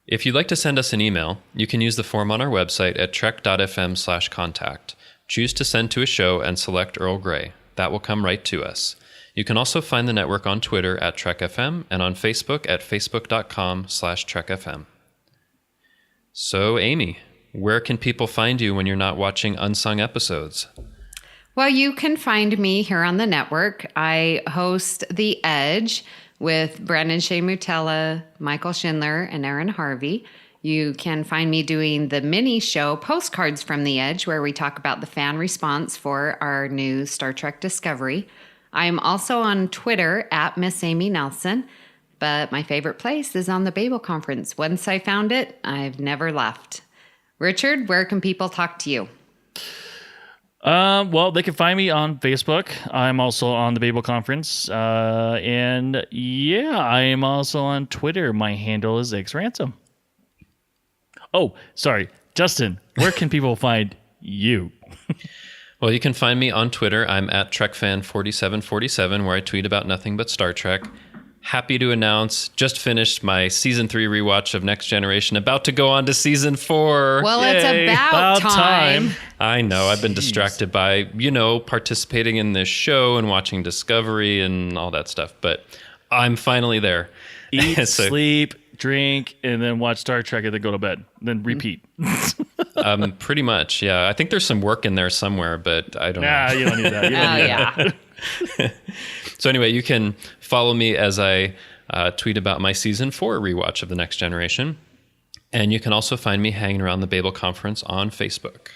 If you'd like to send us an email, you can use the form on our website at trek.fm/contact. Choose to send to a show and select Earl Grey. That will come right to us. You can also find the network on Twitter at TrekFM and on Facebook at facebook.com/TrekFM. So, Amy, where can people find you when you're not watching unsung episodes? Well, you can find me here on the network. I host The Edge with Brandon Shea Mutella, Michael Schindler, and Aaron Harvey. You can find me doing the mini show Postcards from the Edge, where we talk about the fan response for our new Star Trek Discovery. I'm also on Twitter at Miss Amy Nelson, but my favorite place is on the Babel Conference. Once I found it, I've never left. Richard, where can people talk to you? Well, they can find me on Facebook. I'm also on the Babel Conference. And yeah, I am also on Twitter. My handle is XRansom. Oh, sorry. Justin, where can people find you? Well, you can find me on Twitter. I'm at TrekFan4747, where I tweet about nothing but Star Trek. Happy to announce, just finished my Season 3 rewatch of Next Generation, about to go on to Season 4. Well, Yay. It's about time. I know. I've been distracted by, participating in this show and watching Discovery and all that stuff. But I'm finally there. Eat, So- sleep, drink, and then watch Star Trek and then go to bed. Then repeat. Pretty much, yeah. I think there's some work in there somewhere, but I don't know. Nah, you don't need that. You don't need that. So anyway, you can follow me as I tweet about my season 4 rewatch of The Next Generation. And you can also find me hanging around the Babel Conference on Facebook.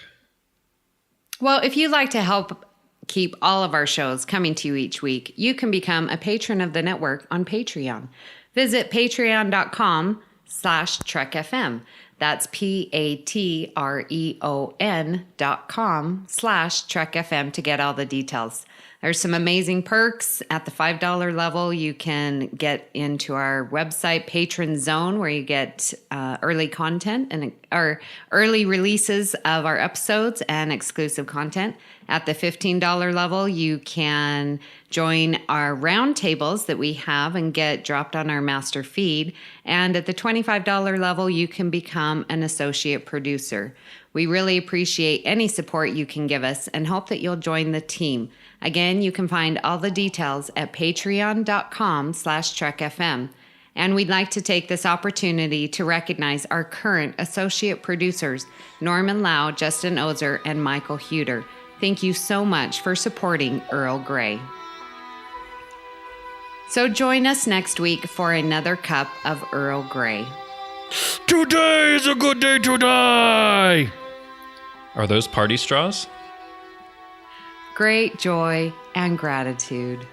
Well, if you'd like to help keep all of our shows coming to you each week, you can become a patron of the network on Patreon. Visit patreon.com/TrekFM. That's patreon.com/TrekFM to get all the details. There's some amazing perks at the $5 level. You can get into our website patron zone where you get early content and or early releases of our episodes and exclusive content. At the $15 level, you can join our roundtables that we have and get dropped on our master feed. And at the $25 level, you can become an associate producer. We really appreciate any support you can give us and hope that you'll join the team. Again, you can find all the details at patreon.com/TrekFM. And we'd like to take this opportunity to recognize our current associate producers, Norman Lau, Justin Ozer, and Michael Huter. Thank you so much for supporting Earl Grey. So join us next week for another cup of Earl Grey. Today is a good day to die. Are those party straws? Great joy and gratitude.